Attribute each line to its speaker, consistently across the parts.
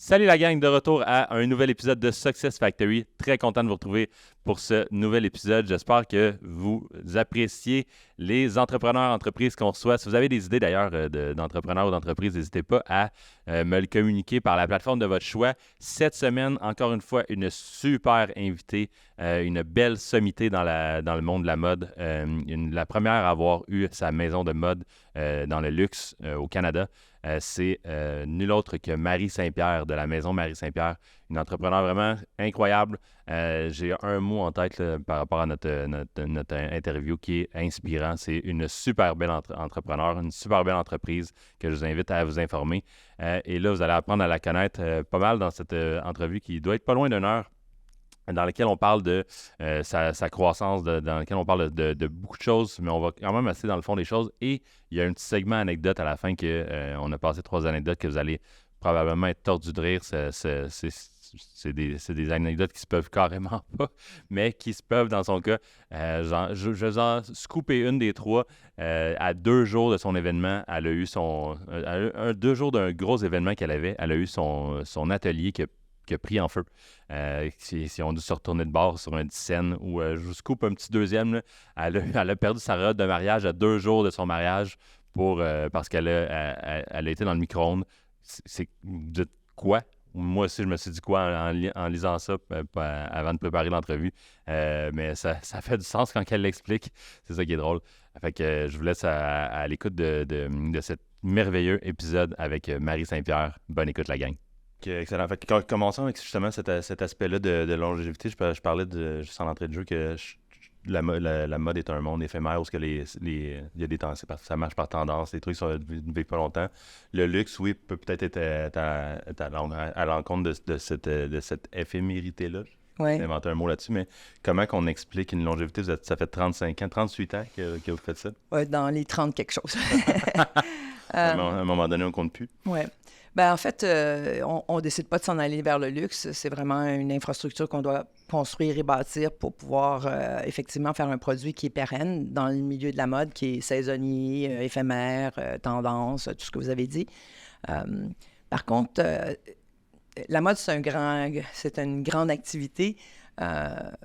Speaker 1: Salut la gang, de retour à un nouvel épisode de Success Factory. Très content de vous retrouver pour ce nouvel épisode. J'espère que vous appréciez les entrepreneurs, entreprises qu'on reçoit. Si vous avez des idées d'ailleurs d'entrepreneurs ou d'entreprises, n'hésitez pas à me le communiquer par la plateforme de votre choix. Cette semaine, encore une fois, une super invitée, une belle sommité dans le monde de la mode. La première à avoir eu sa maison de mode dans le luxe au Canada. C'est nul autre que Marie Saint-Pierre de la maison Marie Saint-Pierre, une entrepreneure vraiment incroyable. J'ai un mot en tête là, par rapport à notre interview qui est inspirant. C'est une super belle entrepreneur, une super belle entreprise que je vous invite à vous informer. Et là, vous allez apprendre à la connaître pas mal dans cette entrevue qui doit être pas loin d'une heure, dans lequel on parle de sa croissance, dans lequel on parle de beaucoup de choses, mais on va quand même assez dans le fond des choses. Et il y a un petit segment anecdote à la fin on a passé 3 anecdotes que vous allez probablement être tordus de rire. C'est des anecdotes qui se peuvent carrément pas, mais qui se peuvent dans son cas. Je vais en scooper une des 3. À 2 jours de son événement, elle a eu 2 jours d'un gros événement qu'elle avait. Elle a eu son atelier qui a pris en feu. Si on dû se retourner de bord sur une scène où je vous scoop un petit deuxième, là, elle a perdu sa robe de mariage à 2 jours de son mariage parce qu'elle a été dans le micro-ondes. C'est de quoi? Moi aussi, je me suis dit quoi en lisant ça avant de préparer l'entrevue. Mais ça fait du sens quand elle l'explique. C'est ça qui est drôle. Fait que je vous laisse à l'écoute de cet merveilleux épisode avec Marie Saint-Pierre. Bonne écoute, la gang. Okay, excellent. Fait que commençons avec justement cet aspect-là de longévité. Je parlais juste en entrée de jeu que la mode est un monde éphémère où il y a des temps, ça marche par tendance, les trucs ne vivent pas longtemps. Le luxe, oui, peut-être être à l'encontre de cette éphémérité-là.
Speaker 2: Ouais.
Speaker 1: J'ai inventé un mot là-dessus, mais comment qu'on explique une longévité? Ça fait 35 ans, 38 ans que vous faites ça?
Speaker 2: Ouais, dans les 30 quelque chose.
Speaker 1: À un moment donné, on ne compte plus.
Speaker 2: Oui. Ben, en fait, on ne décide pas de s'en aller vers le luxe. C'est vraiment une infrastructure qu'on doit construire et bâtir pour pouvoir effectivement faire un produit qui est pérenne dans le milieu de la mode, qui est saisonnier, éphémère, tendance, tout ce que vous avez dit. Par contre, la mode, c'est une grande activité.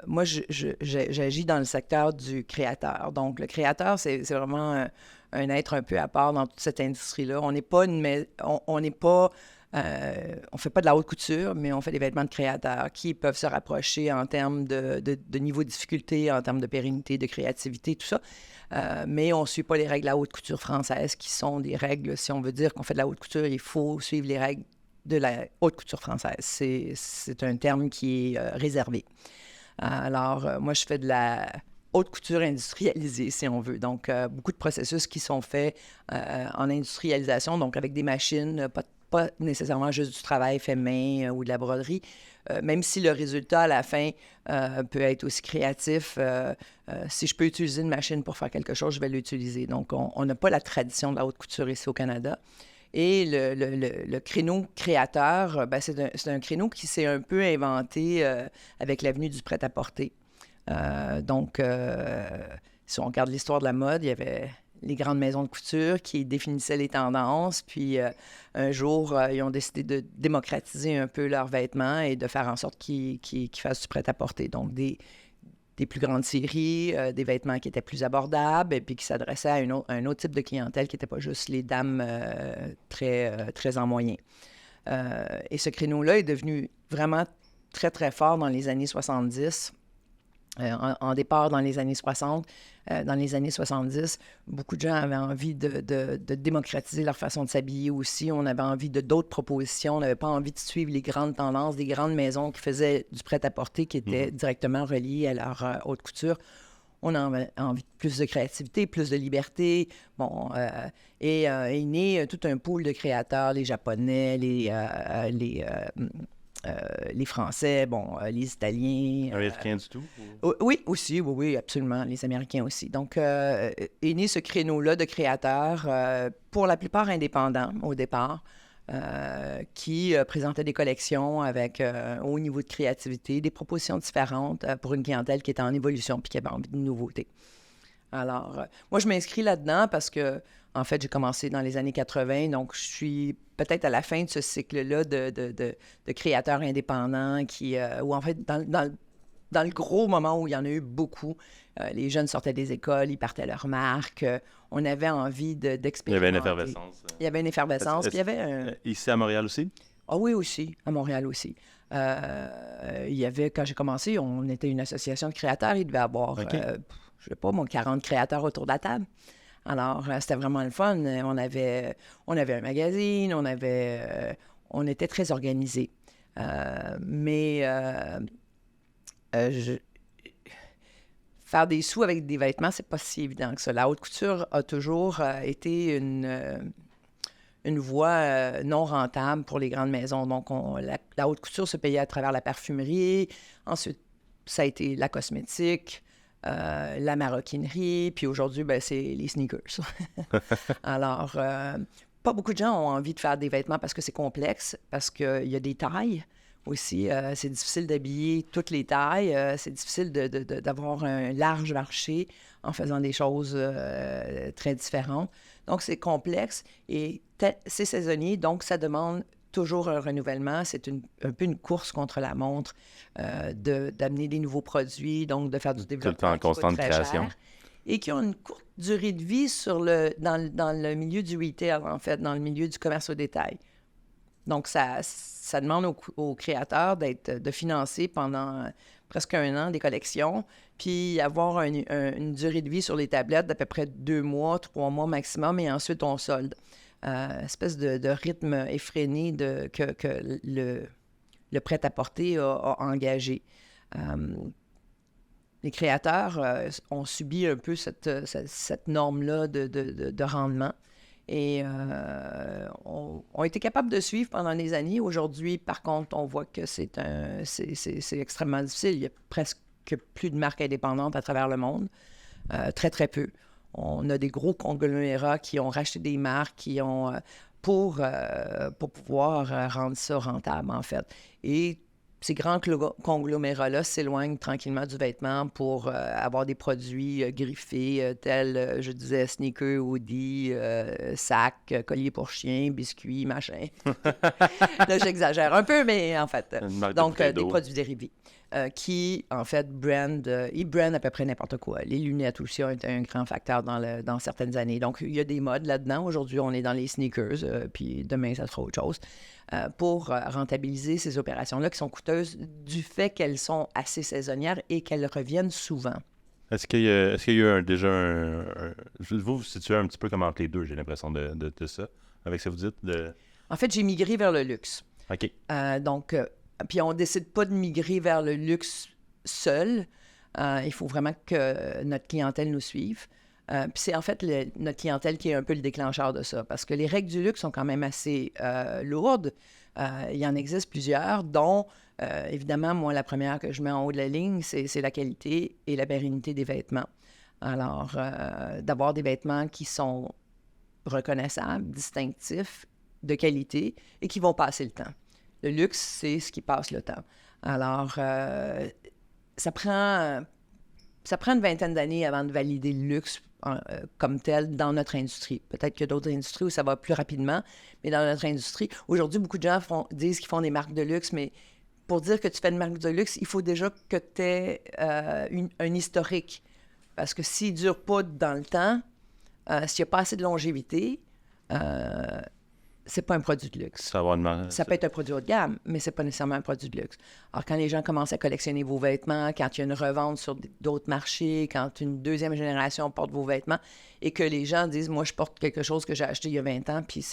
Speaker 2: Moi, j'agis dans le secteur du créateur. Donc, le créateur, c'est vraiment un être un peu à part dans toute cette industrie-là. On n'est pas on fait pas de la haute couture, mais on fait des vêtements de créateurs qui peuvent se rapprocher en termes de niveau de difficulté, en termes de pérennité, de créativité, tout ça. Mais on ne suit pas les règles de la haute couture française, qui sont des règles, si on veut dire qu'on fait de la haute couture, il faut suivre les règles de la haute couture française. C'est un terme qui est réservé. Alors, moi, je fais de la haute couture industrialisée, si on veut. Donc, beaucoup de processus qui sont faits en industrialisation, donc avec des machines, pas nécessairement juste du travail fait main ou de la broderie, même si le résultat à la fin peut être aussi créatif. Si je peux utiliser une machine pour faire quelque chose, je vais l'utiliser. Donc, on n'a pas la tradition de la haute couture ici au Canada. Et le créneau créateur, ben c'est un créneau qui s'est un peu inventé avec l'avenue du prêt-à-porter. Si on regarde l'histoire de la mode, il y avait les grandes maisons de couture qui définissaient les tendances. Puis un jour, ils ont décidé de démocratiser un peu leurs vêtements et de faire en sorte qu'ils fassent du prêt-à-porter. Donc, des plus grandes séries, des vêtements qui étaient plus abordables et puis qui s'adressaient à un autre type de clientèle qui n'était pas juste les dames très en moyen. Et ce créneau-là est devenu vraiment très, très fort dans les années 70. En départ dans les années 60, dans les années 70, beaucoup de gens avaient envie de démocratiser leur façon de s'habiller aussi. On avait envie d'autres propositions. On n'avait pas envie de suivre les grandes tendances des grandes maisons qui faisaient du prêt-à-porter qui étaient directement reliées à leur haute couture. On avait envie de plus de créativité, plus de liberté. Bon, est né tout un pool de créateurs, les Japonais, les Français, les Italiens.
Speaker 1: Américains du tout?
Speaker 2: Oui, aussi, oui, absolument, les Américains aussi. Donc, est né ce créneau-là de créateurs, pour la plupart indépendants au départ, qui présentaient des collections avec un haut niveau de créativité, des propositions différentes pour une clientèle qui était en évolution puis qui avait envie de nouveautés. Alors, moi, je m'inscris là-dedans parce que, En fait, j'ai commencé dans les années 80, donc je suis peut-être à la fin de ce cycle-là de créateurs indépendants où en fait, dans le gros moment où il y en a eu beaucoup, les jeunes sortaient des écoles, ils partaient leur marque, on avait envie d'expérimenter.
Speaker 1: Il y avait une effervescence.
Speaker 2: Il y avait une effervescence, puis il y avait
Speaker 1: Ici à Montréal aussi?
Speaker 2: Ah oui, aussi, à Montréal aussi. Il y avait, quand j'ai commencé, on était une association de créateurs, il devait y avoir,
Speaker 1: OK.
Speaker 2: je sais pas, 40 créateurs autour de la table. Alors, c'était vraiment le fun. On avait un magazine, on était très organisés. Faire des sous avec des vêtements, c'est pas si évident que ça. La haute couture a toujours été une voie non rentable pour les grandes maisons. Donc, la haute couture se payait à travers la parfumerie. Ensuite, ça a été la cosmétique, la maroquinerie. Puis aujourd'hui, ben, c'est les sneakers. Alors, pas beaucoup de gens ont envie de faire des vêtements parce que c'est complexe, parce qu'il y a des tailles aussi. C'est difficile d'habiller toutes les tailles. C'est difficile d'avoir un large marché en faisant des choses très différentes. Donc, c'est complexe et c'est saisonnier, donc ça demande toujours un renouvellement. C'est un peu une course contre la montre d'amener des nouveaux produits, donc de faire du développement
Speaker 1: Tout le temps en constante création.
Speaker 2: cher, et qui ont une courte durée de vie dans le milieu du retail, en fait, dans le milieu du commerce au détail. Donc, ça demande aux créateurs de financer pendant presque 1 an des collections, puis avoir une durée de vie sur les tablettes d'à peu près 2 mois, 3 mois maximum, et ensuite on solde. Espèce de rythme effréné que le prêt-à-porter a engagé. Les créateurs ont subi un peu cette norme-là de rendement et ont été capables de suivre pendant des années. Aujourd'hui, par contre, on voit que c'est extrêmement difficile. Il y a presque plus de marques indépendantes à travers le monde. Très, très peu. On a des gros conglomérats qui ont racheté des marques, pour pouvoir rendre ça rentable, en fait. Et ces grands conglomérats-là s'éloignent tranquillement du vêtement pour avoir des produits griffés, tels, je disais, sneakers, hoodies, sacs, colliers pour chiens, biscuits, machin. Là, j'exagère un peu, mais en fait. Donc, des produits dérivés. Qui, en fait, ils brandent à peu près n'importe quoi. Les lunettes aussi ont été un grand facteur dans certaines années. Donc, il y a des modes là-dedans. Aujourd'hui, on est dans les sneakers, puis demain, ça sera autre chose. Pour rentabiliser ces opérations-là qui sont coûteuses du fait qu'elles sont assez saisonnières et qu'elles reviennent souvent.
Speaker 1: Est-ce qu'il y a eu déjà vous vous situez un petit peu comme entre les deux, j'ai l'impression de ça, avec ce que vous dites?
Speaker 2: En fait, j'ai migré vers le luxe.
Speaker 1: OK.
Speaker 2: Donc, puis on décide pas de migrer vers le luxe seul. Il faut vraiment que notre clientèle nous suive. Puis c'est en fait notre clientèle qui est un peu le déclencheur de ça, parce que les règles du luxe sont quand même assez lourdes. Il y en existe plusieurs, dont, évidemment, moi, la première que je mets en haut de la ligne, c'est la qualité et la pérennité des vêtements. Alors, d'avoir des vêtements qui sont reconnaissables, distinctifs, de qualité et qui vont passer le temps. Le luxe, c'est ce qui passe le temps. Alors, ça prend une vingtaine d'années avant de valider le luxe comme tel dans notre industrie. Peut-être qu'il y a d'autres industries où ça va plus rapidement, mais dans notre industrie, aujourd'hui, beaucoup de gens disent qu'ils font des marques de luxe, mais pour dire que tu fais une marque de luxe, il faut déjà que tu aies un historique. Parce que s'il ne dure pas dans le temps, s'il n'y a pas assez de longévité, c'est pas un produit de luxe. Ça peut être un produit haut de gamme, mais c'est pas nécessairement un produit de luxe. Alors, quand les gens commencent à collectionner vos vêtements, quand il y a une revente sur d'autres marchés, quand une deuxième génération porte vos vêtements, et que les gens disent « Moi, je porte quelque chose que j'ai acheté il y a 20 ans, puis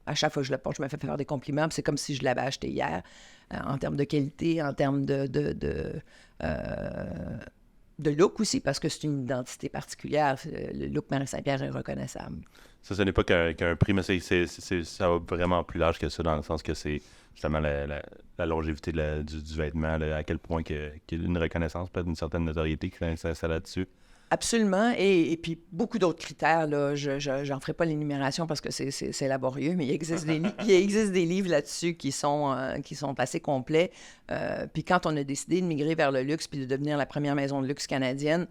Speaker 2: à chaque fois que je le porte, je me fais faire des compliments, puis c'est comme si je l'avais acheté hier, en termes de qualité, en termes de look aussi, parce que c'est une identité particulière. Le look Marie Saint-Pierre est reconnaissable.
Speaker 1: Ça, ce n'est pas qu'un prix, mais ça va vraiment plus large que ça, dans le sens que c'est justement la longévité du vêtement, à quel point qu'il y a une reconnaissance, peut-être une certaine notoriété qui s'installe là-dessus.
Speaker 2: Absolument. Et puis, beaucoup d'autres critères. Là, j'en ferai pas l'énumération parce que c'est laborieux, mais il existe des livres là-dessus qui sont assez complets. Puis quand on a décidé de migrer vers le luxe puis de devenir la première maison de luxe canadienne,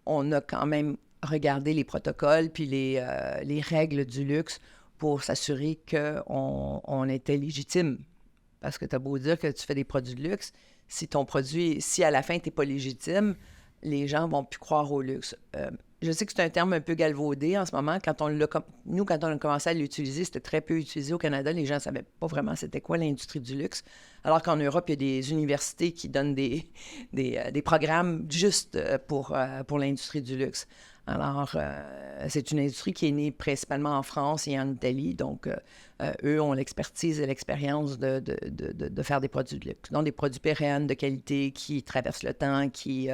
Speaker 2: on a quand même regarder les protocoles puis les règles du luxe pour s'assurer qu'on était légitime. Parce que tu as beau dire que tu fais des produits de luxe, si à la fin, tu n'es pas légitime, les gens vont plus croire au luxe. Je sais que c'est un terme un peu galvaudé en ce moment. Quand on a commencé à l'utiliser, c'était très peu utilisé au Canada. Les gens ne savaient pas vraiment c'était quoi l'industrie du luxe. Alors qu'en Europe, il y a des universités qui donnent des programmes juste pour l'industrie du luxe. Alors, c'est une industrie qui est née principalement en France et en Italie. Donc, eux ont l'expertise et l'expérience de faire des produits de luxe. Donc, des produits pérennes, de qualité, qui traversent le temps, qui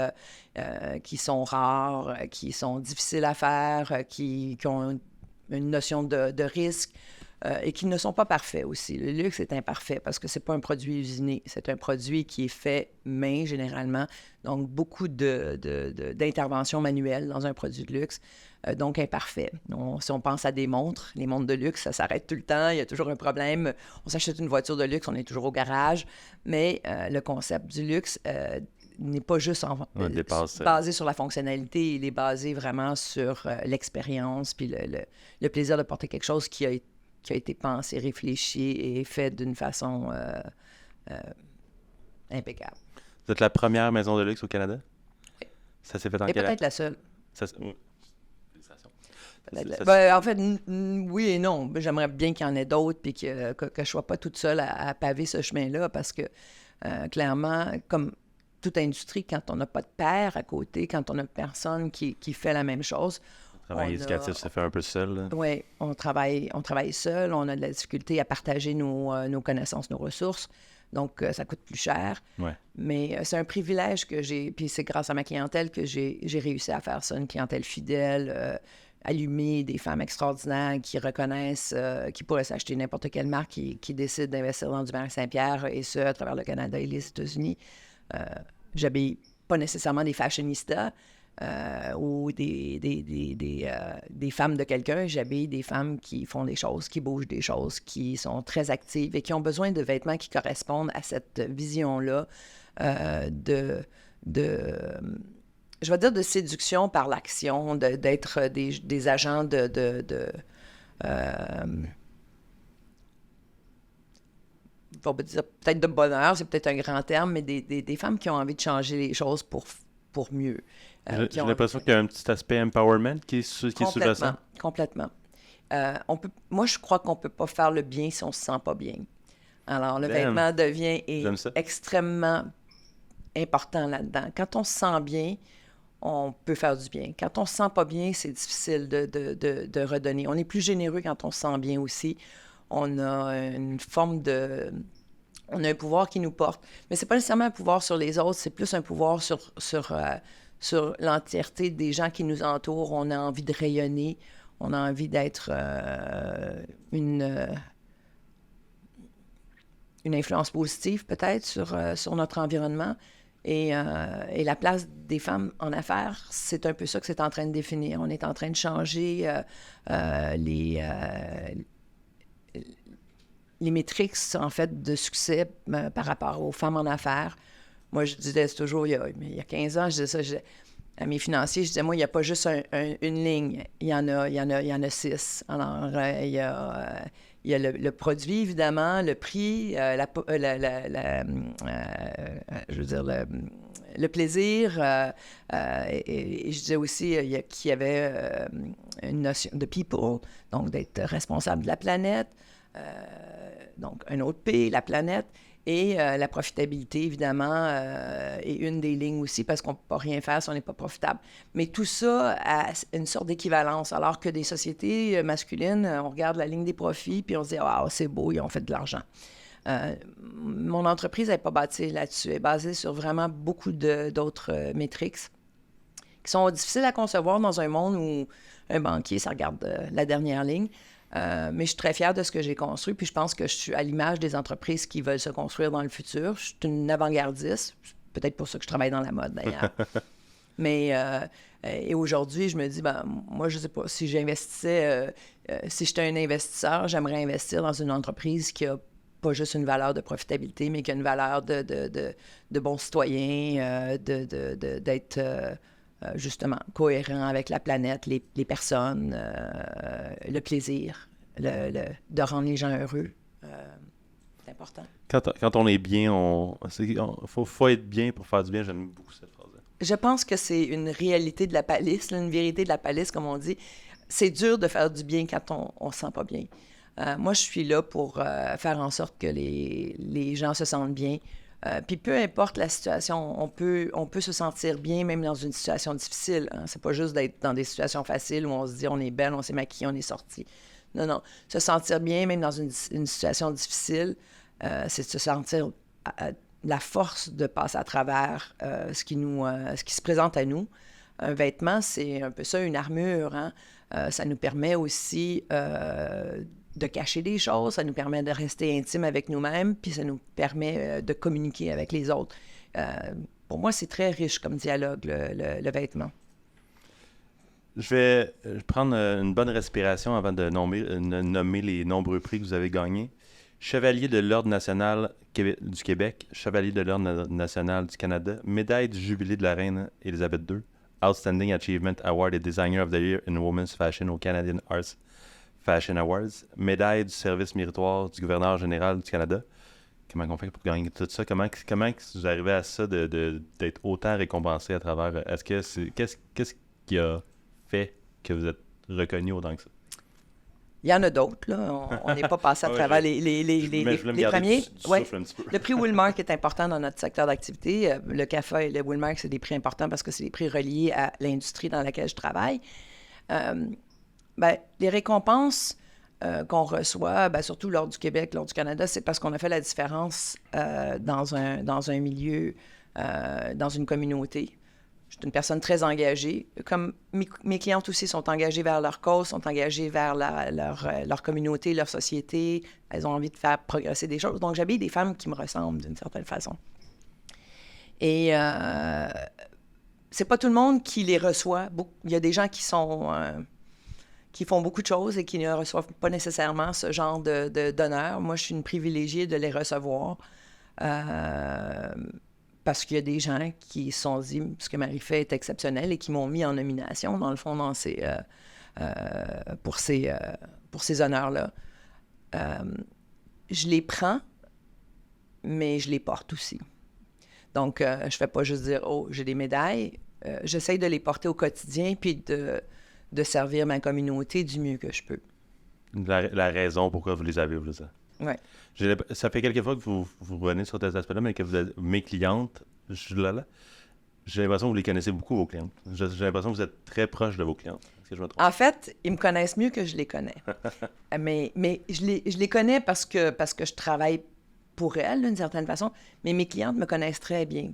Speaker 2: sont rares, qui sont difficiles à faire, qui ont une notion de risque. Et qui ne sont pas parfaits aussi. Le luxe est imparfait parce que c'est pas un produit usiné. C'est un produit qui est fait main, généralement. Donc, beaucoup d'interventions manuelles dans un produit de luxe. Donc, imparfait. Si on pense à des montres, les montres de luxe, ça s'arrête tout le temps. Il y a toujours un problème. On s'achète une voiture de luxe, on est toujours au garage. Mais le concept du luxe n'est pas juste basé sur la fonctionnalité. Il est basé vraiment sur l'expérience puis le plaisir de porter quelque chose qui a été pensé, réfléchi et fait d'une façon impeccable.
Speaker 1: Vous êtes la première maison de luxe au Canada?
Speaker 2: Oui.
Speaker 1: Ça s'est fait en
Speaker 2: et
Speaker 1: quelle année?
Speaker 2: peut-être la seule.
Speaker 1: Félicitations.
Speaker 2: En fait, oui et non. J'aimerais bien qu'il y en ait d'autres et que je ne sois pas toute seule à paver ce chemin-là parce que, clairement, comme toute industrie, quand on n'a pas de pair à côté, quand on a personne qui fait la même chose,
Speaker 1: le travail éducatif se fait un peu seul.
Speaker 2: Oui, on travaille seul, on a de la difficulté à partager nos connaissances, nos ressources, donc ça coûte plus cher.
Speaker 1: Ouais.
Speaker 2: Mais c'est un privilège que j'ai, puis c'est grâce à ma clientèle que j'ai réussi à faire ça, une clientèle fidèle, allumée, des femmes extraordinaires qui reconnaissent, qui pourraient s'acheter n'importe quelle marque, qui décident d'investir dans du Marc Saint-Pierre, et ce, à travers le Canada et les États-Unis. J'habille pas nécessairement des fashionistas, ou des femmes de quelqu'un. J'habille des femmes qui font des choses, qui bougent des choses, qui sont très actives et qui ont besoin de vêtements qui correspondent à cette vision-là je vais dire de séduction par l'action, d'être des agents on va dire peut-être de bonheur, c'est peut-être un grand terme, mais des femmes qui ont envie de changer les choses pour mieux.
Speaker 1: J'ai l'impression qu'il y a un petit aspect empowerment qui est sous-jacent.
Speaker 2: Complètement. Moi, je crois qu'on ne peut pas faire le bien si on ne se sent pas bien. Alors, le vêtement devient extrêmement important là-dedans. Quand on se sent bien, on peut faire du bien. Quand on ne se sent pas bien, c'est difficile de redonner. On est plus généreux quand on se sent bien aussi. On a une forme de... On a un pouvoir qui nous porte. Mais ce n'est pas nécessairement un pouvoir sur les autres, c'est plus un pouvoir sur l'entièreté des gens qui nous entourent. On a envie de rayonner, on a envie d'être une influence positive peut-être sur notre environnement. Et la place des femmes en affaires, c'est un peu ça que c'est en train de définir. On est en train de changer les métriques, en fait, de succès par rapport aux femmes en affaires. Moi, je disais toujours, il y a 15 ans, je disais ça à mes financiers, je disais, moi, il n'y a pas juste une ligne, il y en a 6. Alors, il y a le produit, évidemment, le prix, je veux dire, le plaisir. Et je disais aussi qu'il y avait une notion de people, donc d'être responsable de la planète. Donc, un autre P, la planète. Et la profitabilité, évidemment, est une des lignes aussi, parce qu'on ne peut pas rien faire si on n'est pas profitable. Mais tout ça a une sorte d'équivalence, alors que des sociétés masculines, on regarde la ligne des profits, puis on se dit « Ah, c'est beau, ils ont fait de l'argent ». Mon entreprise n'est pas bâtie là-dessus. Elle est basée sur vraiment beaucoup d'autres métriques qui sont difficiles à concevoir dans un monde où un banquier, ça regarde la dernière ligne. Mais je suis très fière de ce que j'ai construit, puis je pense que je suis à l'image des entreprises qui veulent se construire dans le futur. Je suis une avant-gardiste, peut-être pour ça que je travaille dans la mode, d'ailleurs. Mais et aujourd'hui, je me dis, moi, je ne sais pas, si j'investissais, si j'étais un investisseur, j'aimerais investir dans une entreprise qui a pas juste une valeur de profitabilité, mais qui a une valeur de bon citoyen, d'être justement, cohérent avec la planète, les personnes, le plaisir, de rendre les gens heureux. C'est important.
Speaker 1: Quand on est bien, faut être bien pour faire du bien. J'aime beaucoup cette phrase-là.
Speaker 2: Je pense que c'est une réalité de la palisse, une vérité de la palisse, comme on dit. C'est dur de faire du bien quand on se sent pas bien. Moi, je suis là pour faire en sorte que les gens se sentent bien. Puis peu importe la situation, on peut se sentir bien même dans une situation difficile. Hein. C'est pas juste d'être dans des situations faciles où on se dit on est belle, on s'est maquillé, on est sorti. Non, non. Se sentir bien même dans une situation difficile, c'est de se sentir la force de passer à travers ce qui se présente à nous. Un vêtement, c'est un peu ça, une armure. Hein? Ça nous permet aussi de cacher des choses, ça nous permet de rester intime avec nous-mêmes, puis ça nous permet de communiquer avec les autres. Pour moi, c'est très riche comme dialogue, le vêtement.
Speaker 1: Je vais prendre une bonne respiration avant de nommer les nombreux prix que vous avez gagnés. Chevalier de l'Ordre national du Québec, Chevalier de l'Ordre national du Canada, Médaille du Jubilé de la Reine Élisabeth II, Outstanding Achievement Award et Designer of the Year in Women's Fashion au Canadian Arts Fashion Awards, Médaille du Service méritoire du Gouverneur général du Canada. Comment on fait pour gagner tout ça? Comment vous arrivez à ça d'être autant récompensé à travers... Qu'est-ce qui a fait que vous êtes reconnu autant que ça?
Speaker 2: Il y en a d'autres, là. On n'est pas passé à travers les premiers. Le prix Willmark est important dans notre secteur d'activité. Le CAFA et le Willmark, c'est des prix importants parce que c'est des prix reliés à l'industrie dans laquelle je travaille. Les récompenses qu'on reçoit, surtout lors du Québec, lors du Canada, c'est parce qu'on a fait la différence dans un milieu, dans une communauté. Je suis une personne très engagée. Comme mes clientes aussi sont engagées vers leur cause, sont engagées vers leur communauté, leur société. Elles ont envie de faire progresser des choses. Donc, j'habille des femmes qui me ressemblent d'une certaine façon. Et c'est pas tout le monde qui les reçoit. Il y a des gens qui font beaucoup de choses et qui ne reçoivent pas nécessairement ce genre d'honneur. Moi, je suis une privilégiée de les recevoir. Parce qu'il y a des gens qui se sont dit ce que Marie fait est exceptionnel et qui m'ont mis en nomination, dans le fond, pour ces honneurs-là. Je les prends, mais je les porte aussi. Donc, je ne fais pas juste dire « Oh, j'ai des médailles ». J'essaye de les porter au quotidien puis de servir ma communauté du mieux que je peux.
Speaker 1: La raison pourquoi vous les avez, vous ça.
Speaker 2: Oui.
Speaker 1: Ça fait quelques fois que vous revenez sur ces aspects-là, mais que mes clientes, j'ai l'impression que vous les connaissez beaucoup, vos clientes. J'ai l'impression que vous êtes très proche de vos clientes. Est-ce que je me trompe?
Speaker 2: En fait, ils me connaissent mieux que je les connais. mais je les connais parce que je travaille pour elles, d'une certaine façon, mais mes clientes me connaissent très bien.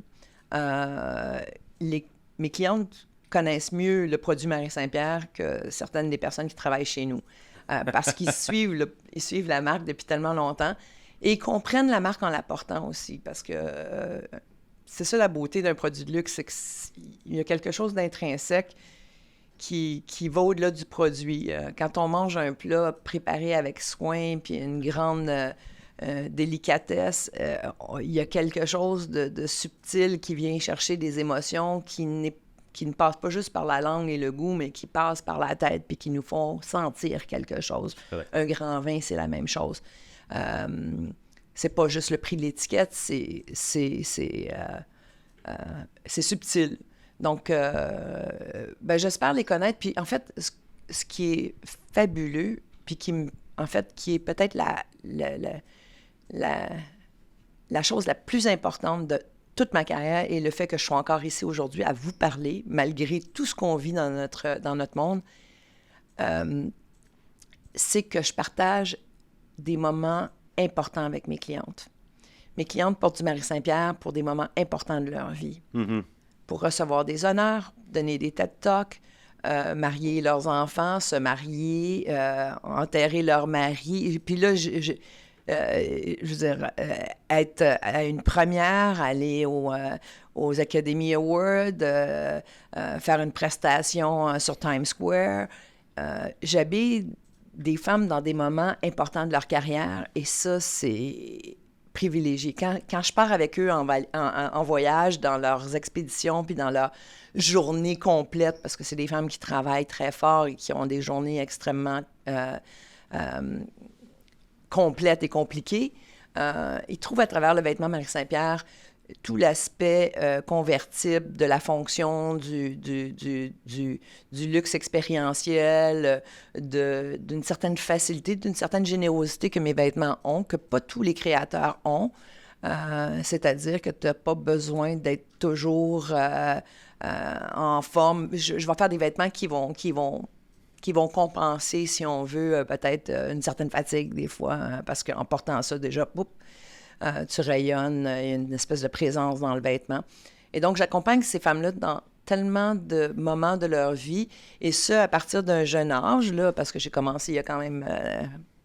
Speaker 2: Mes clientes connaissent mieux le produit Marie Saint-Pierre que certaines des personnes qui travaillent chez nous. Parce qu'ils suivent la marque depuis tellement longtemps et ils comprennent la marque en la portant aussi. Parce que c'est ça la beauté d'un produit de luxe, c'est qu'il y a quelque chose d'intrinsèque qui va au-delà du produit. Quand on mange un plat préparé avec soin puis une grande délicatesse, il y a quelque chose de subtil qui vient chercher des émotions qui ne passent pas juste par la langue et le goût, mais qui passent par la tête puis qui nous font sentir quelque chose.
Speaker 1: Ouais.
Speaker 2: Un grand vin, c'est la même chose. C'est pas juste le prix de l'étiquette, c'est subtil. Donc, j'espère les connaître. Puis, en fait, ce qui est fabuleux, puis qui est peut-être la chose la plus importante de toute ma carrière et le fait que je sois encore ici aujourd'hui à vous parler, malgré tout ce qu'on vit dans notre monde, c'est que je partage des moments importants avec mes clientes. Mes clientes portent du Marie Saint-Pierre pour des moments importants de leur vie.
Speaker 1: Mm-hmm.
Speaker 2: Pour recevoir des honneurs, donner des TED Talks, marier leurs enfants, se marier, enterrer leur mari. Puis là, je veux dire, être à une première, aller aux Academy Awards, faire une prestation sur Times Square. J'habille des femmes dans des moments importants de leur carrière et ça, c'est privilégiés. Quand je pars avec eux en voyage, dans leurs expéditions, puis dans leur journée complète, parce que c'est des femmes qui travaillent très fort et qui ont des journées extrêmement complètes et compliquées, ils trouvent à travers le vêtement Marie Saint-Pierre tout l'aspect convertible de la fonction du luxe expérientiel, d'une certaine facilité, d'une certaine générosité que mes vêtements ont, que pas tous les créateurs ont. C'est-à-dire que tu n'as pas besoin d'être toujours en forme. Je vais faire des vêtements qui vont compenser, si on veut, peut-être une certaine fatigue des fois, parce qu'en portant ça, déjà, tu rayonnes, il y a une espèce de présence dans le vêtement. Et donc, j'accompagne ces femmes-là dans tellement de moments de leur vie, et ce, à partir d'un jeune âge, là, parce que j'ai commencé il y a quand même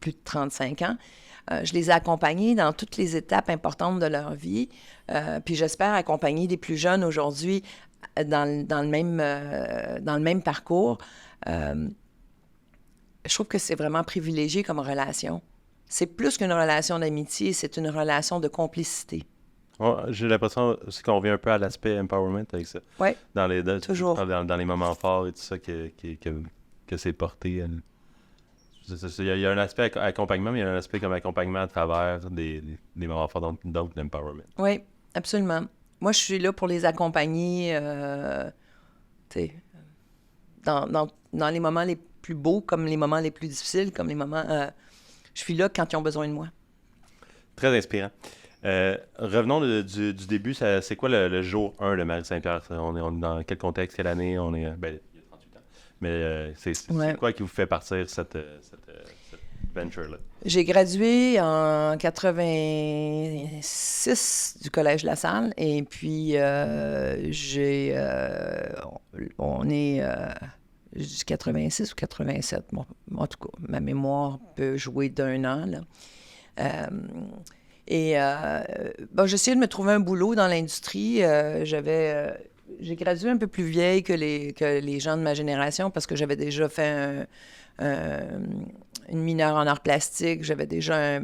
Speaker 2: plus de 35 ans. Je les ai accompagnées dans toutes les étapes importantes de leur vie, puis j'espère accompagner des plus jeunes aujourd'hui dans le même parcours. Je trouve que c'est vraiment privilégié comme relation. C'est plus qu'une relation d'amitié, c'est une relation de complicité.
Speaker 1: Ouais, j'ai l'impression aussi qu'on revient un peu à l'aspect empowerment avec ça.
Speaker 2: Oui,
Speaker 1: toujours. Dans les moments forts et tout ça que c'est porté. Il y a un aspect accompagnement, mais il y a un aspect comme accompagnement à travers des moments forts, donc l'empowerment.
Speaker 2: Oui, absolument. Moi, je suis là pour les accompagner dans les moments les plus beaux, comme les moments les plus difficiles, comme les moments... je suis là quand ils ont besoin de moi.
Speaker 1: Très inspirant. Revenons du début. C'est quoi le jour 1 de Marie Saint-Pierre? On est dans quel contexte, quelle année? Il y a 38 ans. Mais c'est quoi qui vous fait partir cette venture-là? J'ai
Speaker 2: gradué en 86 du Collège La Salle. Et puis, on est... Je dis 86 ou 87. Bon, en tout cas, ma mémoire peut jouer d'un an, là. J'essayais de me trouver un boulot dans l'industrie. J'ai gradué un peu plus vieille que les gens de ma génération parce que j'avais déjà fait une mineure en arts plastiques. J'avais déjà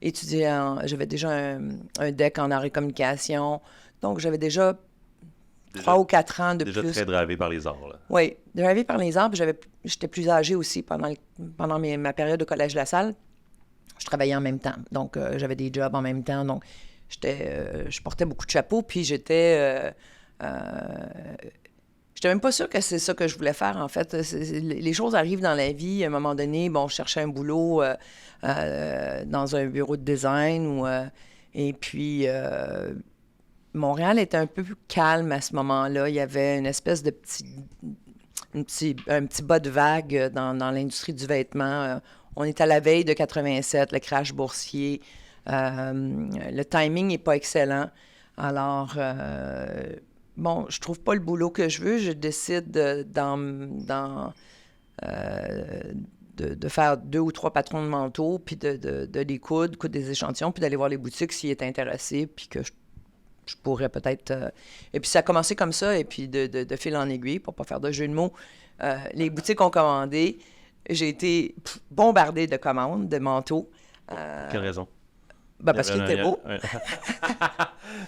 Speaker 2: j'avais déjà un DEC en arts et communication. Donc, j'avais déjà 3 ou 4 ans de
Speaker 1: déjà
Speaker 2: plus.
Speaker 1: Déjà très drivé par les arts, là.
Speaker 2: Oui, drivé par les arts. Puis j'étais plus âgée aussi pendant ma période de Collège La Salle. Je travaillais en même temps. Donc, j'avais des jobs en même temps. Donc, je portais beaucoup de chapeaux. Puis, j'étais même pas sûre que c'est ça que je voulais faire, en fait. Les choses arrivent dans la vie. À un moment donné, je cherchais un boulot dans un bureau de design. Et puis... Montréal était un peu plus calme à ce moment-là. Il y avait une espèce de un petit bas de vague dans l'industrie du vêtement. On est à la veille de 87, le crash boursier. Le timing n'est pas excellent. Alors, je trouve pas le boulot que je veux. Je décide de faire 2 ou 3 patrons de manteaux, puis de les coudre des échantillons, puis d'aller voir les boutiques s'ils étaient intéressés, puis que je pourrais peut-être... Et puis ça a commencé comme ça, et puis de fil en aiguille, pour pas faire de jeu de mots. Les boutiques ont commandé. J'ai été bombardée de commandes, de manteaux.
Speaker 1: Quelle raison?
Speaker 2: Parce qu'il était beau.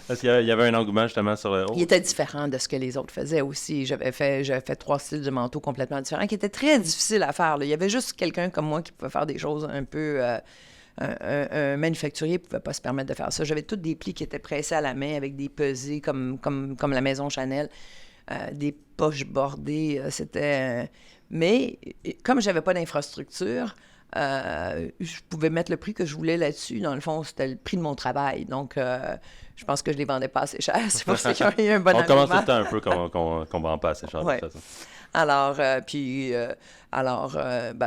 Speaker 1: Parce qu'il y avait un engouement justement sur le haut.
Speaker 2: Il était différent de ce que les autres faisaient aussi. J'avais fait 3 styles de manteaux complètement différents, qui étaient très difficiles à faire, là. Il y avait juste quelqu'un comme moi qui pouvait faire des choses un peu... Un manufacturier ne pouvait pas se permettre de faire ça. J'avais tous des plis qui étaient pressés à la main avec des pesées comme la maison Chanel, des poches bordées. Mais comme je n'avais pas d'infrastructure, je pouvais mettre le prix que je voulais là-dessus. Dans le fond, c'était le prix de mon travail. Donc, je pense que je ne les vendais pas assez cher. C'est pour ça qu'il y a eu un bon engouement.
Speaker 1: On commence tout le temps un peu qu'on ne vend pas assez cher.
Speaker 2: Ouais. De toute façon. Alors,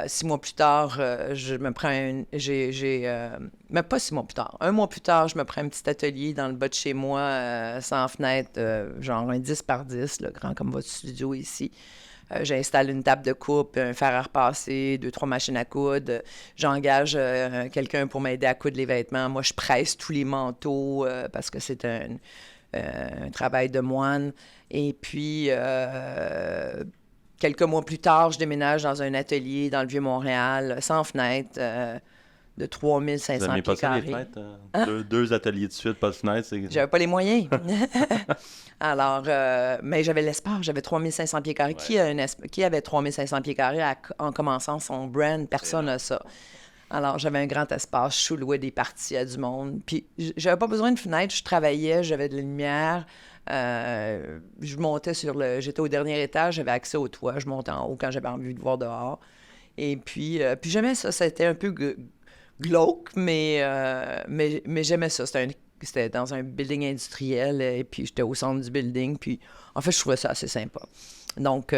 Speaker 2: 6 mois plus tard, je me prends mais pas 6 mois plus tard. 1 mois plus tard, je me prends un petit atelier dans le bas de chez moi, sans fenêtre, genre un 10 par 10, là, grand comme votre studio ici. J'installe une table de coupe, un fer à repasser, 2-3 machines à coudre. J'engage quelqu'un pour m'aider à coudre les vêtements. Moi, je presse tous les manteaux parce que c'est un travail de moine. Et puis... quelques mois plus tard, je déménage dans un atelier dans le Vieux-Montréal, sans fenêtre, de 3500
Speaker 1: aimiez
Speaker 2: pieds
Speaker 1: pas ça, les
Speaker 2: carrés.
Speaker 1: fenêtres? Deux ateliers de suite, pas de fenêtre.
Speaker 2: J'avais pas les moyens. Alors, mais j'avais l'espace, j'avais 3500 pieds carrés.
Speaker 1: Ouais.
Speaker 2: Qui avait 3500 pieds carrés en commençant son brand? Personne n'a ça. Alors, j'avais un grand espace, je louais des parties à du monde. Puis, j'avais pas besoin de fenêtre, je travaillais, j'avais de la lumière. Je montais J'étais au dernier étage, j'avais accès au toit, je montais en haut quand j'avais envie de voir dehors. Et puis j'aimais ça, c'était un peu glauque, mais j'aimais ça. C'était dans un building industriel, et puis j'étais au centre du building, puis en fait, je trouvais ça assez sympa. Donc,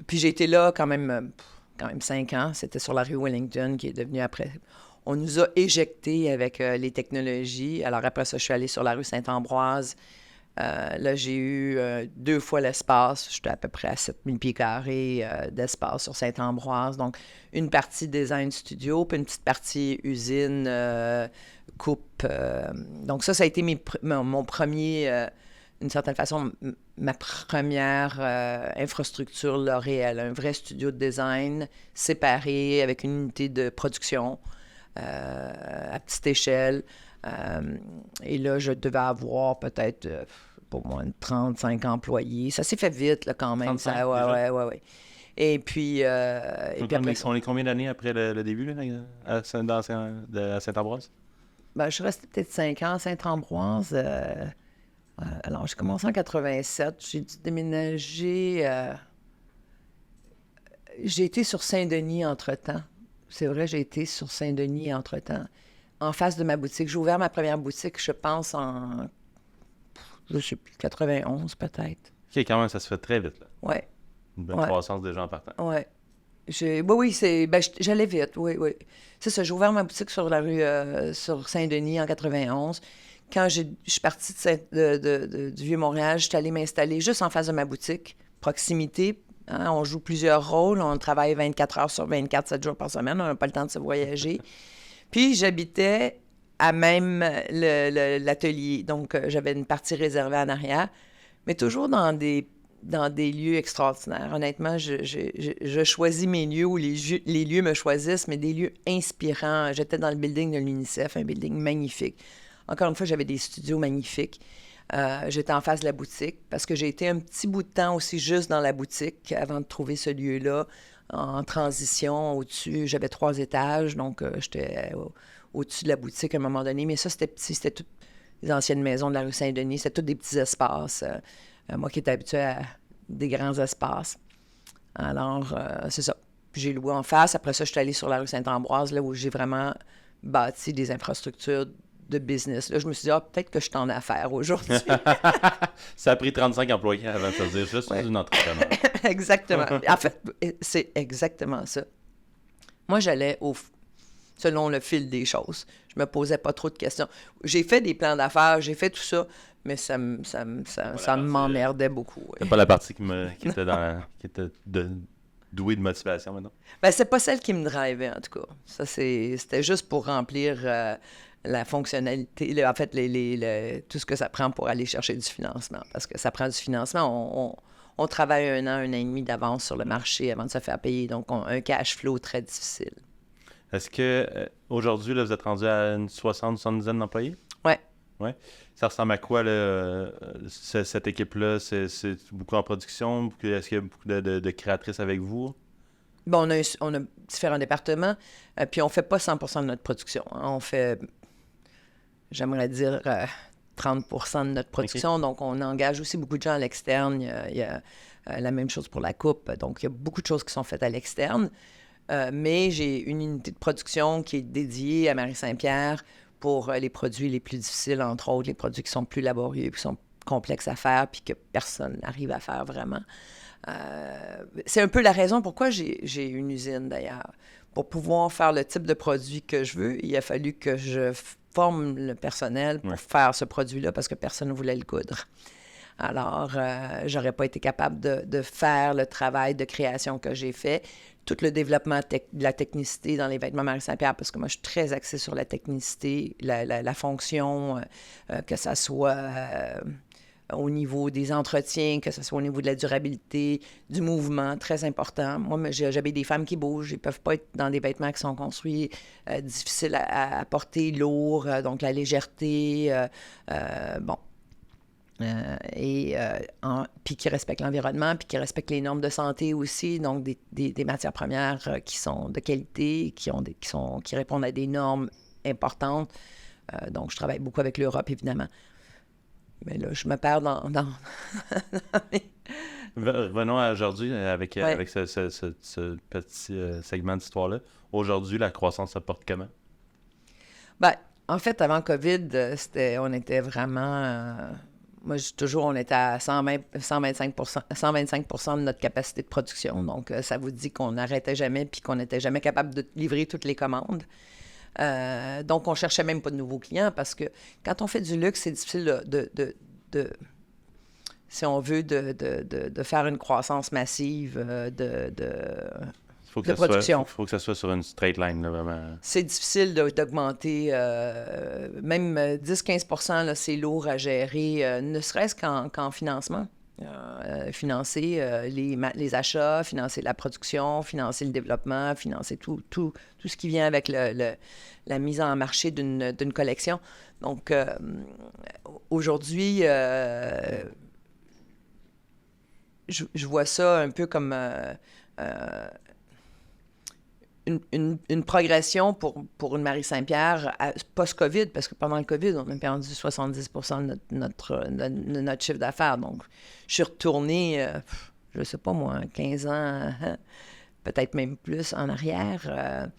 Speaker 2: puis j'ai été là quand même 5 ans. C'était sur la rue Wellington, qui est devenue après. On nous a éjectés avec les technologies. Alors après ça, je suis allée sur la rue Saint-Ambroise. Là, j'ai eu 2 fois l'espace. J'étais à peu près à 7000 pieds carrés d'espace sur Saint-Ambroise. Donc, une partie design studio, puis une petite partie usine, coupe. Donc ça a été mon premier... d'une certaine façon, ma première infrastructure L'Oréal, un vrai studio de design séparé avec une unité de production à petite échelle. Et là, je devais avoir peut-être, pour moi, 35 employés. Ça s'est fait vite, là, quand même.
Speaker 1: 35,
Speaker 2: ça, ouais. Et puis après,
Speaker 1: on est combien d'années après le début là, à Saint-Ambroise?
Speaker 2: Ben, je suis restée peut-être 5 ans à Saint-Ambroise. Alors, j'ai commencé en 87. J'ai dû déménager. J'ai été sur Saint-Denis entre-temps. C'est vrai, j'ai été sur Saint-Denis entre-temps. En face de ma boutique. J'ai ouvert ma première boutique, je pense, je sais plus, 91 peut-être.
Speaker 1: OK, quand même, ça se fait très vite. Là.
Speaker 2: Ouais.
Speaker 1: Une bonne croissance des gens partant.
Speaker 2: Ouais. Oui, j'allais vite, oui. C'est ça, j'ai ouvert ma boutique sur la rue, sur Saint-Denis en 91. Quand je suis partie du Vieux-Montréal, je suis allée m'installer juste en face de ma boutique, proximité. Hein, on joue plusieurs rôles, on travaille 24 heures sur 24, 7 jours par semaine, on n'a pas le temps de se voyager. Puis j'habitais à même l'atelier, donc j'avais une partie réservée en arrière, mais toujours dans des lieux extraordinaires. Honnêtement, je choisis mes lieux où les lieux me choisissent, mais des lieux inspirants. J'étais dans le building de l'UNICEF, un building magnifique. Encore une fois, j'avais des studios magnifiques. J'étais en face de la boutique parce que j'ai été un petit bout de temps aussi juste dans la boutique avant de trouver ce lieu-là en transition au-dessus. J'avais 3 étages, donc j'étais au-dessus de la boutique à un moment donné. Mais ça, c'était petit. C'était toutes les anciennes maisons de la rue Saint-Denis. C'était tous des petits espaces. Moi qui étais habituée à des grands espaces. Alors, c'est ça. Puis j'ai loué en face. Après ça, je suis allée sur la rue Saint-Ambroise, là où j'ai vraiment bâti des infrastructures de business. Là, je me suis dit, peut-être que je suis en affaires aujourd'hui.
Speaker 1: Ça a pris 35 employés avant de se dire, je suis une entrepreneur.
Speaker 2: Exactement. En fait, c'est exactement ça. Moi, j'allais selon le fil des choses. Je me posais pas trop de questions. J'ai fait des plans d'affaires, j'ai fait tout ça, mais ça m'emmerdait beaucoup.
Speaker 1: C'est pas la partie qui était douée de motivation maintenant?
Speaker 2: Ben, c'est pas celle qui me drivait, en tout cas. Ça, c'était juste pour remplir la fonctionnalité, en fait, tout ce que ça prend pour aller chercher du financement. Parce que ça prend du financement. On travaille 1 an et demi d'avance sur le marché avant de se faire payer. Donc, un cash flow très difficile.
Speaker 1: Est-ce que aujourd'hui, vous êtes rendu à une 70 d'employés?
Speaker 2: Oui.
Speaker 1: Ouais. Ça ressemble à quoi, cette équipe-là? C'est beaucoup en production? Est-ce qu'il y a beaucoup de créatrices avec vous?
Speaker 2: Bon, on a différents départements, puis on ne fait pas 100% de notre production. Hein. On fait, j'aimerais dire, 30% de notre production. Okay. Donc, on engage aussi beaucoup de gens à l'externe. Il y a la même chose pour la coupe. Donc, il y a beaucoup de choses qui sont faites à l'externe. Mais j'ai une unité de production qui est dédiée à Marie-Saint-Pierre pour les produits les plus difficiles, entre autres, les produits qui sont plus laborieux, qui sont complexes à faire, puis que personne n'arrive à faire vraiment. C'est un peu la raison pourquoi j'ai une usine, d'ailleurs. Pour pouvoir faire le type de produit que je veux, il a fallu que je forme le personnel pour faire ce produit-là parce que personne ne voulait le coudre. Alors, j'aurais pas été capable de faire le travail de création que j'ai fait. Tout le développement de la technicité dans les vêtements Marie-Saint-Pierre, parce que moi, je suis très axée sur la technicité, la fonction, que ça soit au niveau des entretiens, que ce soit au niveau de la durabilité, du mouvement, très important. Moi, j'avais des femmes qui bougent, ils ne peuvent pas être dans des vêtements qui sont construits difficiles à porter, lourds, donc la légèreté, bon. Puis qui respectent l'environnement, puis qui respectent les normes de santé aussi, donc des matières premières qui sont de qualité, qui répondent à des normes importantes. Donc, je travaille beaucoup avec l'Europe, évidemment. Mais là, je me perds dans
Speaker 1: Revenons à aujourd'hui avec ce petit segment d'histoire-là. Aujourd'hui, la croissance se porte comment?
Speaker 2: Ben, en fait, avant COVID, on était vraiment... moi, je dis toujours, on était à 125 de notre capacité de production. Donc, ça vous dit qu'on n'arrêtait jamais puis qu'on n'était jamais capable de livrer toutes les commandes. Donc, on ne cherchait même pas de nouveaux clients parce que quand on fait du luxe, c'est difficile si on veut, de faire une croissance massive de production.
Speaker 1: Il faut que ça soit sur une straight line, là, vraiment.
Speaker 2: C'est difficile d'augmenter, même 10-15 là, c'est lourd à gérer, ne serait-ce qu'en financement. Financer les achats, financer la production, financer le développement, financer tout ce qui vient avec la mise en marché d'une collection. Donc, aujourd'hui, je vois ça un peu comme une progression pour une Marie Saint-Pierre post-COVID, parce que pendant le COVID, on a perdu 70% de notre chiffre d'affaires. Donc, je suis retournée, je ne sais pas moi, 15 ans, peut-être même plus en arrière.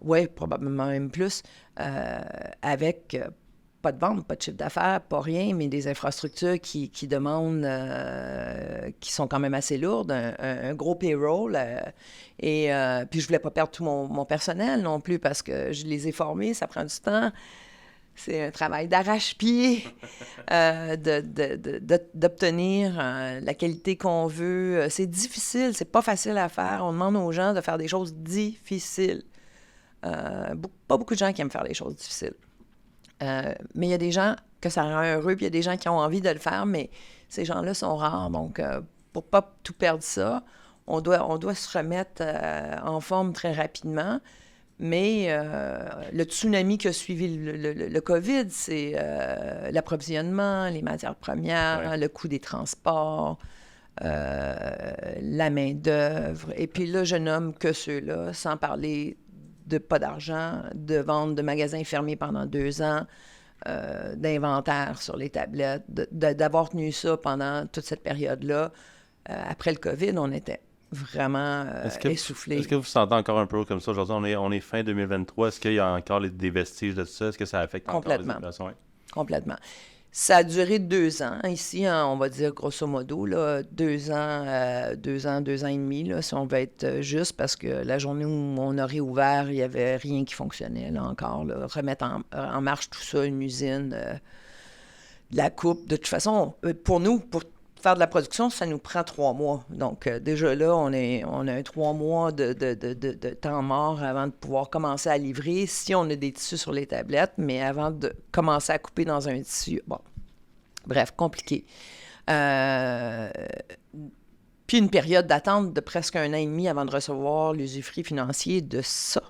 Speaker 2: Oui, probablement même plus, avec pas de vente, pas de chiffre d'affaires, pas rien, mais des infrastructures qui demandent, qui sont quand même assez lourdes, un gros payroll. Puis je voulais pas perdre tout mon personnel non plus parce que je les ai formés, ça prend du temps. C'est un travail d'arrache-pied d'obtenir la qualité qu'on veut. C'est difficile, c'est pas facile à faire. On demande aux gens de faire des choses difficiles. Pas beaucoup de gens qui aiment faire des choses difficiles. Mais il y a des gens que ça rend heureux, puis il y a des gens qui ont envie de le faire, mais ces gens-là sont rares. Donc, pour pas tout perdre ça, on doit se remettre en forme très rapidement. Mais le tsunami qui a suivi le COVID, c'est l'approvisionnement, les matières premières, le coût des transports, la main-d'œuvre. Et puis là, je nomme que ceux-là, sans parler de pas d'argent, de vente de magasins fermés pendant 2 ans, d'inventaire sur les tablettes, d'avoir tenu ça pendant toute cette période-là. Après le COVID, on était vraiment essoufflés.
Speaker 1: Est-ce que vous vous sentez encore un peu comme ça aujourd'hui? On est fin 2023. Est-ce qu'il y a encore des vestiges de ça? Est-ce que ça affecte encore les opérations?
Speaker 2: Complètement. Ça a duré 2 ans. Ici, on va dire grosso modo, là, 2 ans et demi, là, si on veut être juste, parce que la journée où on a réouvert, il n'y avait rien qui fonctionnait là, encore. Là. Remettre en marche tout ça, une usine, de la coupe. De toute façon, pour nous, pour faire de la production, ça nous prend 3 mois. Donc, déjà là, on a un 3 mois de temps mort avant de pouvoir commencer à livrer, si on a des tissus sur les tablettes, mais avant de commencer à couper dans un tissu. Bon, bref, compliqué. Puis une période d'attente de presque 1 an et demi avant de recevoir l'usufruit financier de ça.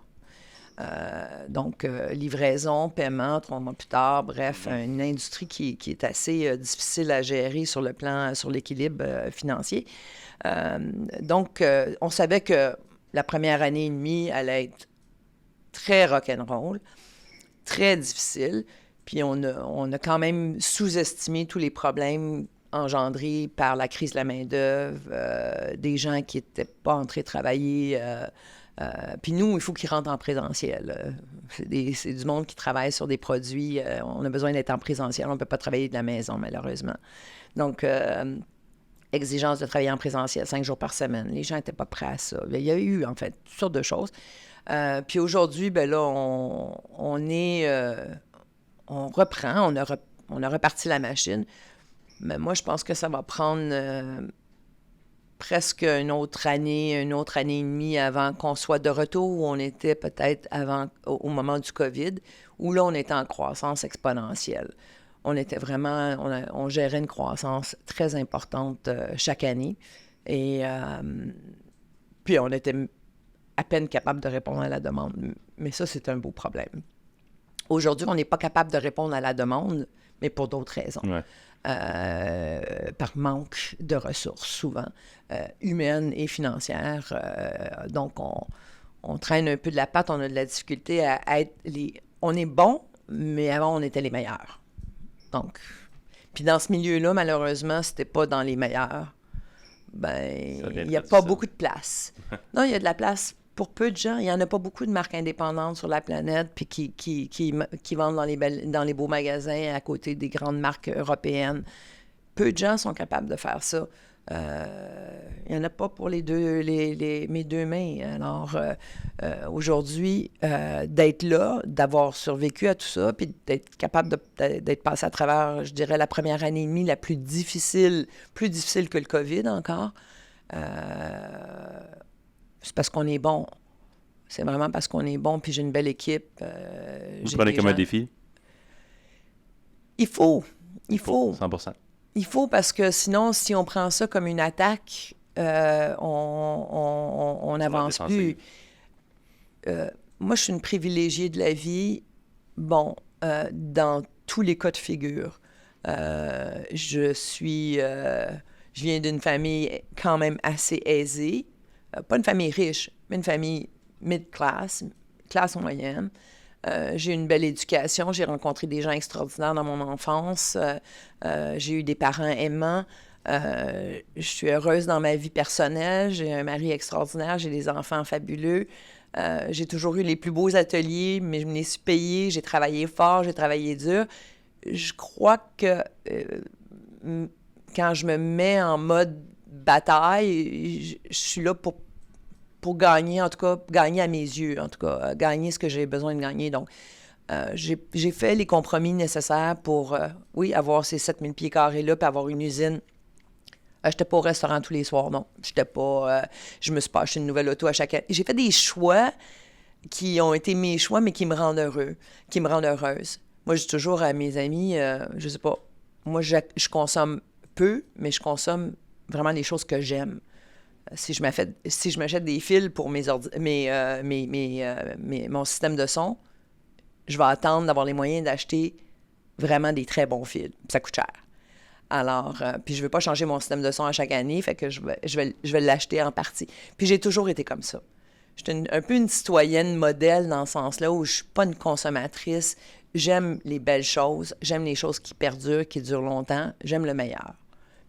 Speaker 2: Donc, livraison, paiement, 3 mois plus tard, bref, une industrie qui est assez difficile à gérer sur l'équilibre financier. Donc, on savait que la première année et demie allait être très rock'n'roll, très difficile, puis on a quand même sous-estimé tous les problèmes engendrés par la crise de la main-d'œuvre, des gens qui n'étaient pas entrés travailler... puis nous, il faut qu'ils rentrent en présentiel. C'est du monde qui travaille sur des produits. On a besoin d'être en présentiel. On ne peut pas travailler de la maison, malheureusement. Donc, exigence de travailler en présentiel 5 jours par semaine. Les gens n'étaient pas prêts à ça. Il y a eu, en fait, toutes sortes de choses. Puis aujourd'hui, ben là, on reprend. On a reparti la machine. Mais moi, je pense que ça va prendre... presque une autre année et demie avant qu'on soit de retour où on était peut-être au moment du COVID, où là, on était en croissance exponentielle. on était vraiment, on gérait une croissance très importante chaque année. Et puis, on était à peine capable de répondre à la demande. Mais ça, c'est un beau problème. Aujourd'hui, on n'est pas capable de répondre à la demande, mais pour d'autres raisons.
Speaker 1: Ouais.
Speaker 2: Par manque de ressources, souvent, humaines et financières. Donc, on traîne un peu de la patte, on a de la difficulté à être On est bon, mais avant, on était les meilleurs. Donc, puis dans ce milieu-là, malheureusement, c'était pas dans les meilleurs. Ben, il n'y a pas beaucoup de place. Non, il y a de la place pour peu de gens. Il n'y en a pas beaucoup de marques indépendantes sur la planète puis qui vendent dans les beaux magasins à côté des grandes marques européennes. Peu de gens sont capables de faire ça. Il n'y en a pas pour mes deux mains. Alors, aujourd'hui, d'être là, d'avoir survécu à tout ça, puis d'être capable d'être passé à travers, je dirais, la première année et demie la plus difficile que le COVID encore, c'est parce qu'on est bon. C'est vraiment parce qu'on est bon, puis j'ai une belle équipe.
Speaker 1: Vous prenez comme un défi?
Speaker 2: Il faut.
Speaker 1: 100%.
Speaker 2: Il faut parce que sinon, si on prend ça comme une attaque, on n'avance plus. Moi, je suis une privilégiée de la vie. Bon, dans tous les cas de figure. Je viens d'une famille quand même assez aisée. Pas une famille riche, mais une famille mid-class, classe moyenne. J'ai eu une belle éducation, j'ai rencontré des gens extraordinaires dans mon enfance, j'ai eu des parents aimants, je suis heureuse dans ma vie personnelle, j'ai un mari extraordinaire, j'ai des enfants fabuleux, j'ai toujours eu les plus beaux ateliers, mais je me les suis payés, j'ai travaillé fort, j'ai travaillé dur. Je crois que quand je me mets en mode bataille, je suis là pour gagner, en tout cas, gagner à mes yeux, en tout cas, gagner ce que j'ai besoin de gagner. Donc, j'ai fait les compromis nécessaires pour, oui, avoir ces 7000 pieds carrés-là, puis avoir une usine. Je n'étais pas au restaurant tous les soirs, non. J'étais pas... je me suis pas acheté une nouvelle auto à chaque année. J'ai fait des choix qui ont été mes choix, mais qui me rendent heureux, qui me rendent heureuse. Moi, je dis toujours à mes amis, je sais pas, moi, je consomme peu, mais je consomme vraiment les choses que j'aime. Si je m'achète des fils pour mon système de son, je vais attendre d'avoir les moyens d'acheter vraiment des très bons fils. Ça coûte cher. Alors, puis je ne veux pas changer mon système de son à chaque année, fait que je vais l'acheter en partie. Puis j'ai toujours été comme ça. J'étais un peu une citoyenne modèle dans ce sens-là, où je ne suis pas une consommatrice. J'aime les belles choses, j'aime les choses qui perdurent, qui durent longtemps, j'aime le meilleur.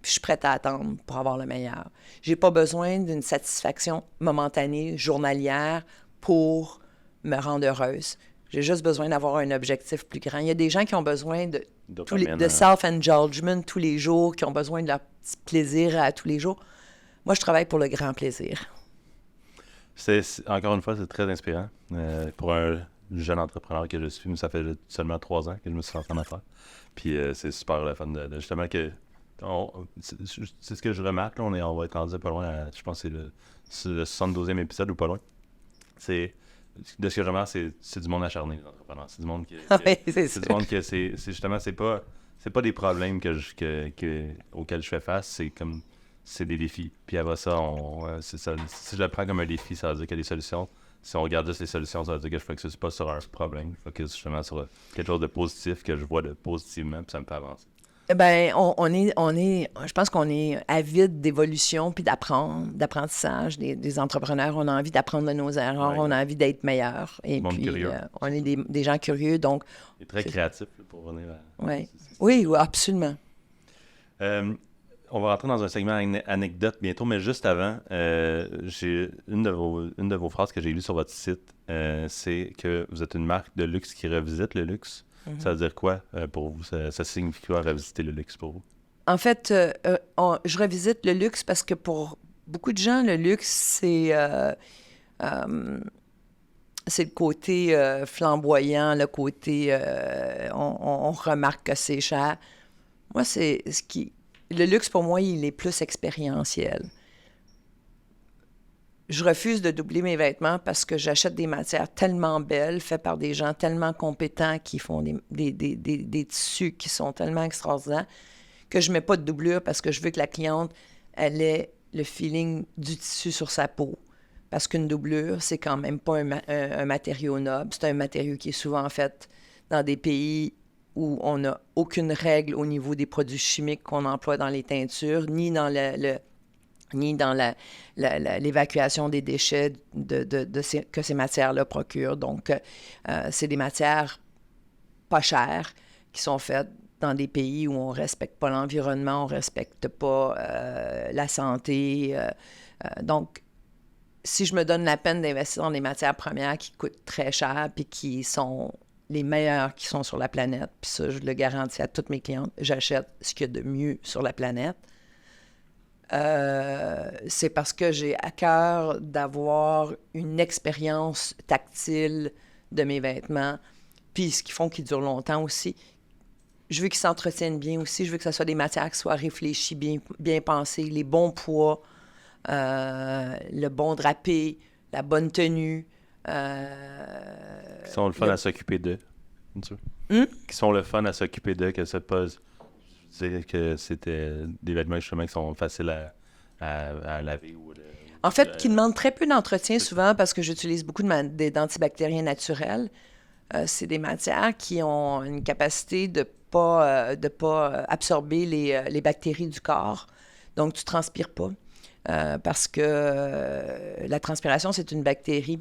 Speaker 2: Puis je suis prête à attendre pour avoir le meilleur. J'ai pas besoin d'une satisfaction momentanée, journalière, pour me rendre heureuse. J'ai juste besoin d'avoir un objectif plus grand. Il y a des gens qui ont besoin de self-indulgence tous les jours, qui ont besoin de leur petit plaisir à tous les jours. Moi, je travaille pour le grand plaisir.
Speaker 1: Encore une fois, c'est très inspirant. Pour un jeune entrepreneur que je suis, ça fait seulement 3 ans que je me suis lancé en affaires. Puis c'est super le fun de justement que... c'est ce que je remarque, là, on va être rendu pas loin, je pense que c'est le 72e épisode ou pas loin. De ce que je remarque, c'est du monde acharné, les entrepreneurs. C'est du monde c'est du monde que c'est justement, c'est pas des problèmes auxquels je fais face, c'est des défis. Puis après ça, si je le prends comme un défi, ça veut dire qu'il y a des solutions. Si on regarde juste les solutions, ça veut dire que je focus pas sur un problème, je focus justement sur quelque chose de positif que je vois positivement, puis ça me fait avancer.
Speaker 2: Ben, je pense qu'on est avide d'évolution puis d'apprentissage des entrepreneurs. On a envie d'apprendre de nos erreurs, on a envie d'être meilleurs. Et puis,
Speaker 1: curieux.
Speaker 2: On est des gens curieux, donc...
Speaker 1: Et très créatif, pour revenir à...
Speaker 2: Oui, absolument.
Speaker 1: On va rentrer dans un segment anecdote bientôt, mais juste avant, j'ai une de vos phrases que j'ai lues sur votre site, c'est que vous êtes une marque de luxe qui revisite le luxe. Ça veut dire quoi pour vous? Ça signifie quoi revisiter le luxe pour vous? En fait,
Speaker 2: je revisite le luxe parce que pour beaucoup de gens, le luxe, c'est le côté flamboyant, le côté... on remarque que c'est cher. Moi, le luxe, pour moi, il est plus expérientiel. je refuse de doubler mes vêtements parce que j'achète des matières tellement belles, faites par des gens tellement compétents qui font des tissus qui sont tellement extraordinaires que je ne mets pas de doublure parce que je veux que la cliente, elle ait le feeling du tissu sur sa peau. Parce qu'une doublure, c'est quand même pas un matériau noble. C'est un matériau qui est souvent fait dans des pays où on n'a aucune règle au niveau des produits chimiques qu'on emploie dans les teintures, ni dans l'évacuation des déchets que ces matières-là procurent. Donc, c'est des matières pas chères qui sont faites dans des pays où on ne respecte pas l'environnement, on ne respecte pas la santé. Donc, si je me donne la peine d'investir dans des matières premières qui coûtent très cher puis qui sont les meilleures qui sont sur la planète, puis ça, je le garantis à toutes mes clientes, j'achète ce qu'il y a de mieux sur la planète. C'est parce que j'ai à cœur d'avoir une expérience tactile de mes vêtements, puis ce qu'ils font qu'ils durent longtemps aussi. Je veux qu'ils s'entretiennent bien aussi. Je veux que ce soit des matières qui soient réfléchies, bien pensées, les bons poids, le bon drapé, la bonne tenue.
Speaker 1: Qui sont le fun à s'occuper d'eux. Qui sont le fun à s'occuper d'eux, que c'est pas... dire que c'était des vêtements justement qui sont faciles à laver.
Speaker 2: En fait, qui demandent très peu d'entretien souvent parce que j'utilise beaucoup d'antibactériens naturels. C'est des matières qui ont une capacité de pas absorber les bactéries du corps. Donc, tu ne transpires pas parce que la transpiration, c'est une bactérie.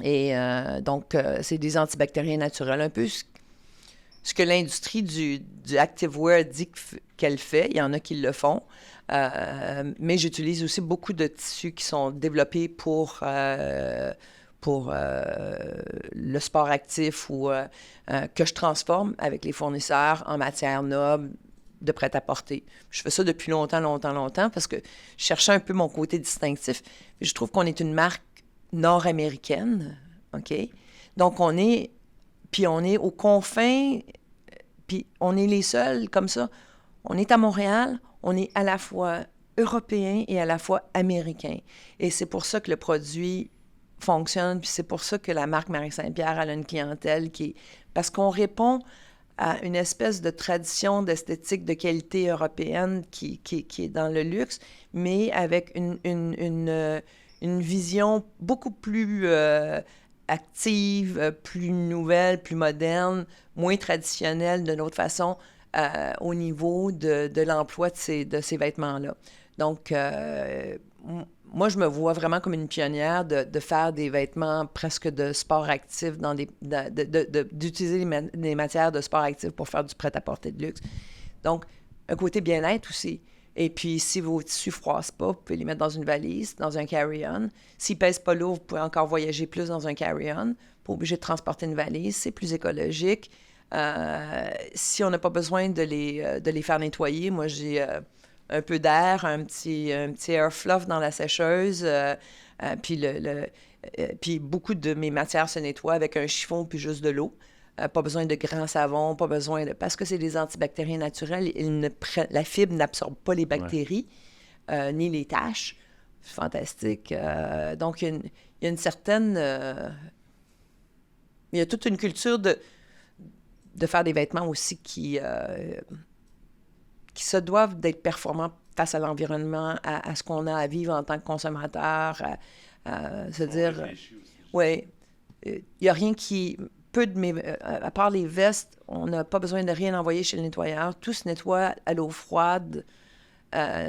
Speaker 2: Et donc, c'est des antibactériens naturels. Un peu ce que l'industrie du activewear dit qu'elle fait. Il y en a qui le font. Mais j'utilise aussi beaucoup de tissus qui sont développés pour le sport actif ou que je transforme avec les fournisseurs en matière noble de prêt-à-porter. Je fais ça depuis longtemps parce que je cherchais un peu mon côté distinctif. Je trouve qu'on est une marque nord-américaine, OK? Donc, on est aux confins, puis on est les seuls comme ça. On est à Montréal, on est à la fois européen et à la fois américain. Et c'est pour ça que le produit fonctionne, puis c'est pour ça que la marque Marie Saint-Pierre a une clientèle qui est... Parce qu'on répond à une espèce de tradition d'esthétique de qualité européenne qui est dans le luxe, mais avec une vision beaucoup plus active, plus nouvelle, plus moderne, moins traditionnelle de notre façon au niveau de l'emploi de ces vêtements-là. Donc, moi, je me vois vraiment comme une pionnière de faire des vêtements presque de sport actif, d'utiliser les matières de sport actif pour faire du prêt-à-porter de luxe. Donc, un côté bien-être aussi. Et puis, si vos tissus ne froissent pas, vous pouvez les mettre dans une valise, dans un carry-on. S'ils ne pèsent pas lourd, vous pouvez encore voyager plus dans un carry-on. Pas obligé de transporter une valise, c'est plus écologique. Si on n'a pas besoin de les faire nettoyer, moi, j'ai un peu d'air, un petit air fluff dans la sécheuse, puis beaucoup de mes matières se nettoient avec un chiffon puis juste de l'eau. Pas besoin de grand savon, pas besoin de... Parce que c'est des antibactériens naturels, la fibre n'absorbe pas les bactéries, ni les taches. C'est fantastique. Donc, il y a une certaine... il y a toute une culture de faire des vêtements aussi qui se doivent d'être performants face à l'environnement, à ce qu'on a à vivre en tant que consommateur, se dire... Oui. Il n'y a rien qui... à part les vestes, on n'a pas besoin de rien envoyer chez le nettoyeur. Tout se nettoie à l'eau froide,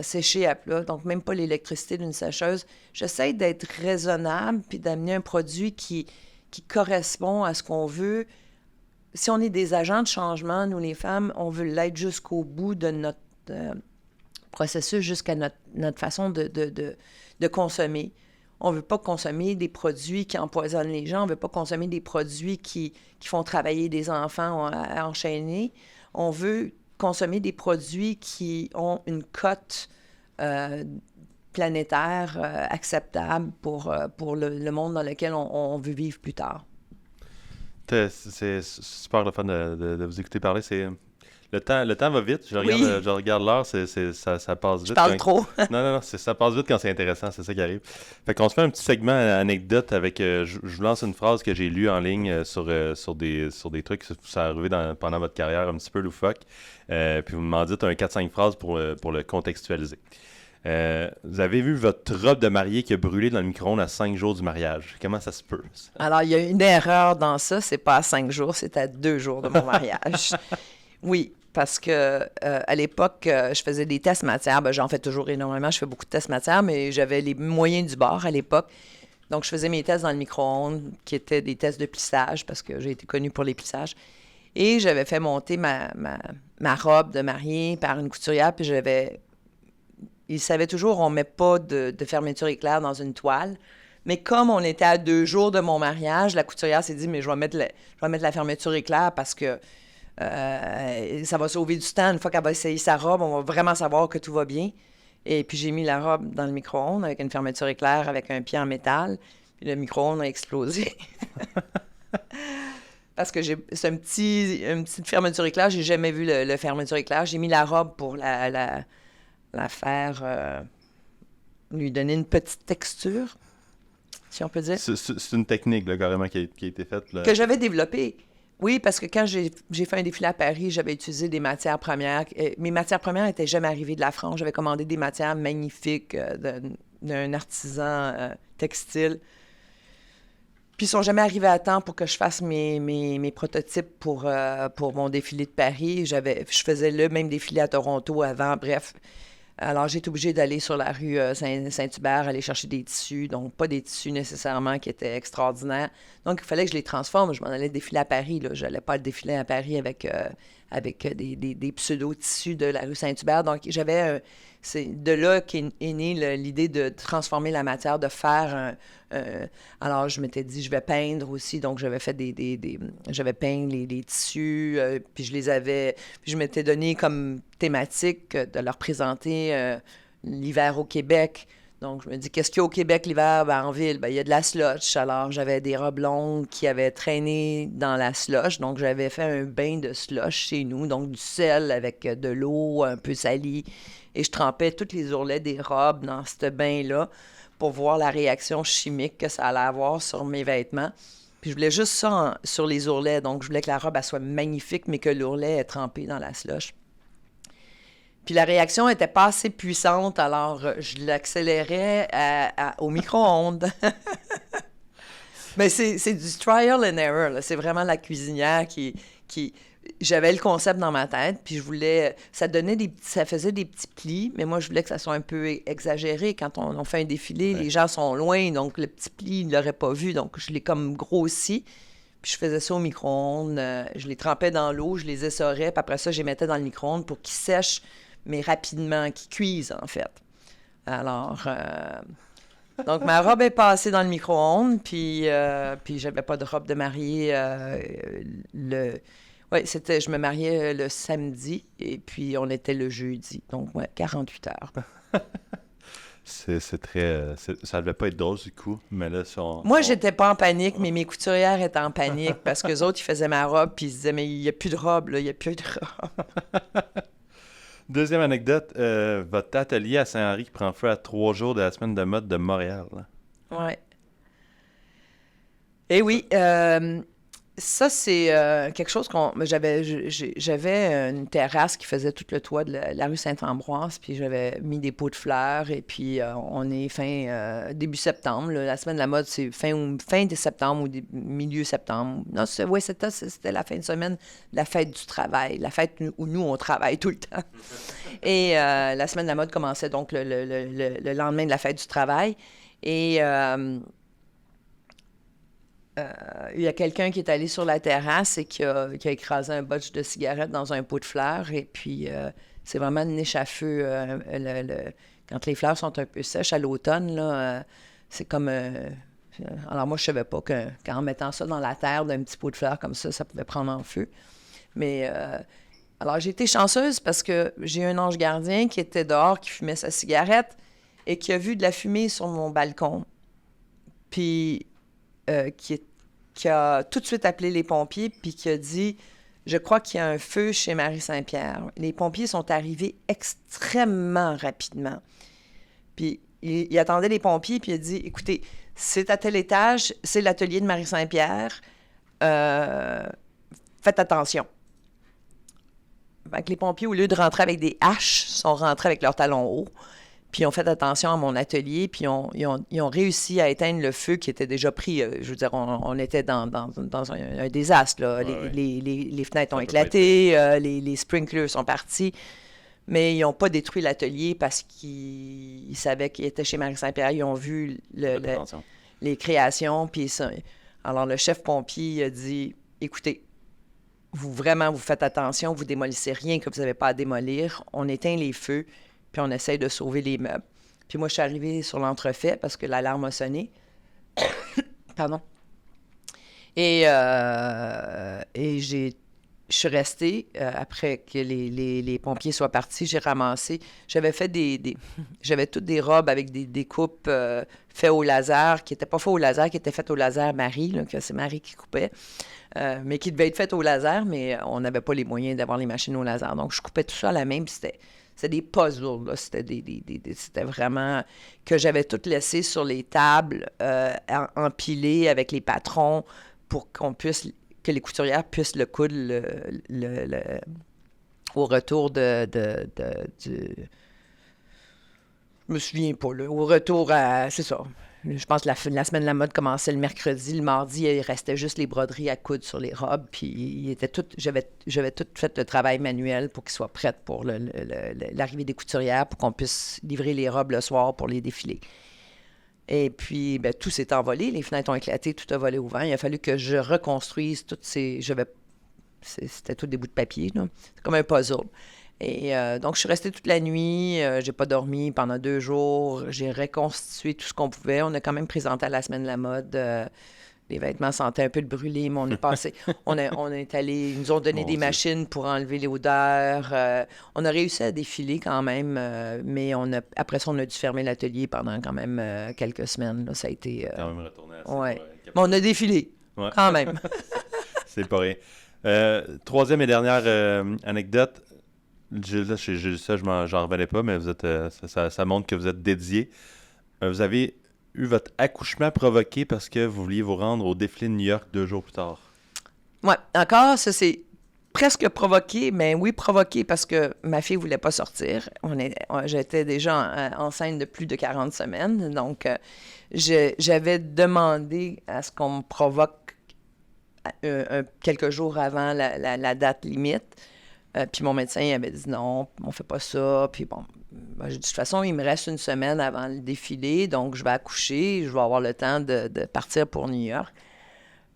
Speaker 2: séché à plat, donc même pas l'électricité d'une sécheuse. J'essaie d'être raisonnable puis d'amener un produit qui correspond à ce qu'on veut. Si on est des agents de changement, nous les femmes, on veut l'être jusqu'au bout de notre processus, jusqu'à notre façon de consommer. On ne veut pas consommer des produits qui empoisonnent les gens. On ne veut pas consommer des produits qui font travailler des enfants à enchaîner. On veut consommer des produits qui ont une cote planétaire acceptable pour le monde dans lequel on veut vivre plus tard.
Speaker 1: C'est super le fun de vous écouter parler. Le temps va vite. Je regarde l'heure, ça passe vite.
Speaker 2: Je parle trop.
Speaker 1: Non, ça passe vite quand c'est intéressant, c'est ça qui arrive. Fait qu'on se fait un petit segment anecdote avec... je vous lance une phrase que j'ai lue en ligne sur des trucs qui sont arrivés pendant votre carrière un petit peu loufoque. Puis vous m'en dites un 4-5 phrases pour le contextualiser. Vous avez vu votre robe de mariée qui a brûlé dans le micro-ondes à 5 jours du mariage. Comment ça se peut? Ça?
Speaker 2: Alors, il y a une erreur dans ça. C'est pas à 5 jours, c'est à 2 jours de mon mariage. Oui, parce que à l'époque, je faisais des tests matière. Ben, j'en fais toujours énormément. Je fais beaucoup de tests matière, mais j'avais les moyens du bord à l'époque. Donc, je faisais mes tests dans le micro-ondes, qui étaient des tests de plissage, parce que j'ai été connue pour les plissages. Et j'avais fait monter ma robe de mariée par une couturière, puis il savait toujours, on ne met pas de fermeture éclair dans une toile. Mais comme on était à 2 jours de mon mariage, la couturière s'est dit, mais je vais mettre la fermeture éclair parce que ça va sauver du temps. Une fois qu'elle va essayer sa robe, on va vraiment savoir que tout va bien. Et puis j'ai mis la robe dans le micro-ondes avec une fermeture éclair avec un pied en métal. Puis le micro-ondes a explosé. Parce que c'est une petite fermeture éclair. J'ai jamais vu le fermeture éclair. J'ai mis la robe pour la faire, lui donner une petite texture, si on peut dire.
Speaker 1: C'est une technique, là, carrément, qui a été faite. Là.
Speaker 2: Que j'avais développée. Oui, parce que quand j'ai fait un défilé à Paris, j'avais utilisé des matières premières. Mes matières premières n'étaient jamais arrivées de la France. J'avais commandé des matières magnifiques d'un artisan textile. Puis ils sont jamais arrivés à temps pour que je fasse mes prototypes pour mon défilé de Paris. Je faisais le même défilé à Toronto avant, bref. Alors, j'ai été obligée d'aller sur la rue Saint-Hubert, aller chercher des tissus, donc pas des tissus nécessairement qui étaient extraordinaires. Donc, il fallait que je les transforme. Je m'en allais défiler à Paris, là. Je n'allais pas le défiler à Paris avec des pseudo-tissus de la rue Saint-Hubert. Donc, c'est de là qu'est née l'idée de transformer la matière, de faire alors, je m'étais dit, je vais peindre aussi. Donc, j'avais fait j'avais peint les tissus, puis je m'étais donné comme thématique de leur présenter l'hiver au Québec. Donc, je me dis, qu'est-ce qu'il y a au Québec l'hiver? Ben, en ville, ben, il y a de la slush. Alors, j'avais des robes longues qui avaient traîné dans la slush. Donc, j'avais fait un bain de slush chez nous. Donc, du sel avec de l'eau un peu salie. Et je trempais tous les ourlets des robes dans ce bain-là pour voir la réaction chimique que ça allait avoir sur mes vêtements. Puis, je voulais juste ça sur les ourlets. Donc, je voulais que la robe elle soit magnifique, mais que l'ourlet est trempé dans la slush. Puis la réaction n'était pas assez puissante, alors je l'accélérais au micro-ondes. Mais c'est du trial and error, là. C'est vraiment la cuisinière qui... J'avais le concept dans ma tête, puis je voulais... Ça faisait des petits plis, mais moi, je voulais que ça soit un peu exagéré. Quand on fait un défilé, les gens sont loin, donc le petit pli, ils ne l'auraient pas vu, donc je l'ai comme grossi. Puis je faisais ça au micro-ondes. Je les trempais dans l'eau, je les essorais, puis après ça, je les mettais dans le micro-ondes pour qu'ils sèchent, mais rapidement, qui cuisent, en fait. Alors, donc, ma robe est passée dans le micro-ondes, puis j'avais pas de robe de mariée. Oui, je me mariais le samedi, et puis on était le jeudi. Donc, ouais, 48 heures.
Speaker 1: C'est très... ça devait pas être drôle, du coup, mais là...
Speaker 2: Moi, j'étais pas en panique, mais mes couturières étaient en panique, parce qu'eux autres, ils faisaient ma robe, puis ils se disaient, mais il n'y a plus de robe, là, il n'y a plus de robe.
Speaker 1: Deuxième anecdote, votre atelier à Saint-Henri qui prend feu à 3 jours de la semaine de mode de Montréal.
Speaker 2: Oui. Eh oui, ça, c'est quelque chose j'avais une terrasse qui faisait tout le toit de la rue Saint-Ambroise, puis j'avais mis des pots de fleurs, et puis on est début septembre. Là, la semaine de la mode, c'est fin de septembre ou milieu septembre. Non, c'était la fin de semaine de la fête du travail, la fête où nous, on travaille tout le temps. Et la semaine de la mode commençait donc le lendemain de la fête du travail. Et... il y a quelqu'un qui est allé sur la terrasse et qui a écrasé un botch de cigarettes dans un pot de fleurs. Et puis, c'est vraiment une niche à feu. Quand les fleurs sont un peu sèches à l'automne, là, c'est comme... alors, moi, je savais pas qu'en mettant ça dans la terre d'un petit pot de fleurs comme ça pouvait prendre en feu. Mais... alors, j'ai été chanceuse parce que j'ai un ange gardien qui était dehors, qui fumait sa cigarette et qui a vu de la fumée sur mon balcon. Puis... qui a tout de suite appelé les pompiers, puis qui a dit je crois qu'il y a un feu chez Marie-Saint-Pierre. Les pompiers sont arrivés extrêmement rapidement. Puis, il attendait les pompiers, puis il a dit, écoutez, c'est à tel étage, c'est l'atelier de Marie-Saint-Pierre. Faites attention. Fait que les pompiers, au lieu de rentrer avec des haches, sont rentrés avec leurs talons hauts. Puis ils ont fait attention à mon atelier, puis ils ont réussi à éteindre le feu qui était déjà pris. Je veux dire, on était dans un désastre. Là.
Speaker 1: Ouais,
Speaker 2: les fenêtres ont éclaté, les sprinklers sont partis, mais ils n'ont pas détruit l'atelier parce qu'ils savaient qu'ils étaient chez Marie-Saint-Pierre. Ils ont vu les créations. Puis alors le chef pompier a dit, écoutez, vous faites attention, vous démolissez rien que vous n'avez pas à démolir. On éteint les feux, puis on essaye de sauver les meubles. Puis moi, je suis arrivée sur l'entrefait parce que l'alarme a sonné. Pardon. Et je suis restée, après que les pompiers soient partis, j'ai ramassé, j'avais fait j'avais toutes des robes avec des coupes faites au laser, qui n'étaient pas faites au laser, qui étaient faites au laser Marie, là, que c'est Marie qui coupait, mais qui devaient être faites au laser, mais on n'avait pas les moyens d'avoir les machines au laser. Donc, je coupais tout ça à la main, puis c'était des puzzles, là. C'était vraiment que j'avais tout laissé sur les tables, empilées avec les patrons pour que les couturières puissent le coudre au retour du... Je me souviens pas, là. Au retour à... C'est ça. Je pense que la semaine de la mode commençait le mercredi. Le mardi, il restait juste les broderies à coudre sur les robes. Puis j'avais tout fait le travail manuel pour qu'ils soient prêtes pour l'arrivée des couturières, pour qu'on puisse livrer les robes le soir pour les défiler. Et puis, bien, tout s'est envolé. Les fenêtres ont éclaté, tout a volé au vent. Il a fallu que je reconstruise toutes ces... C'était tout des bouts de papier, là. C'est comme un puzzle. Et donc, je suis restée toute la nuit. J'ai pas dormi pendant 2 jours. J'ai reconstitué tout ce qu'on pouvait. On a quand même présenté à la Semaine de la mode. Les vêtements sentaient un peu le brûlé, mais on est passé. on est allé... Ils nous ont donné des machines pour enlever l'odeur. On a réussi à défiler quand même, mais après ça, on a dû fermer l'atelier pendant quand même quelques semaines. Là. Ça a été...
Speaker 1: Quand même retourné à ça.
Speaker 2: Ouais. Mais on a défilé, quand même.
Speaker 1: C'est pas rien. Troisième et dernière anecdote. J'en revenais pas, mais vous êtes, ça montre que vous êtes dédié. Vous avez eu votre accouchement provoqué parce que vous vouliez vous rendre au défilé de New York 2 jours plus tard.
Speaker 2: Oui, encore, ça c'est presque provoqué, mais oui, provoqué parce que ma fille voulait pas sortir. J'étais déjà enceinte de plus de 40 semaines, donc j'avais demandé à ce qu'on me provoque quelques jours avant la date limite. Puis mon médecin il avait dit non, on fait pas ça. Puis bon, j'ai dit de toute façon, il me reste 1 semaine avant le défilé, donc je vais accoucher, je vais avoir le temps de partir pour New York.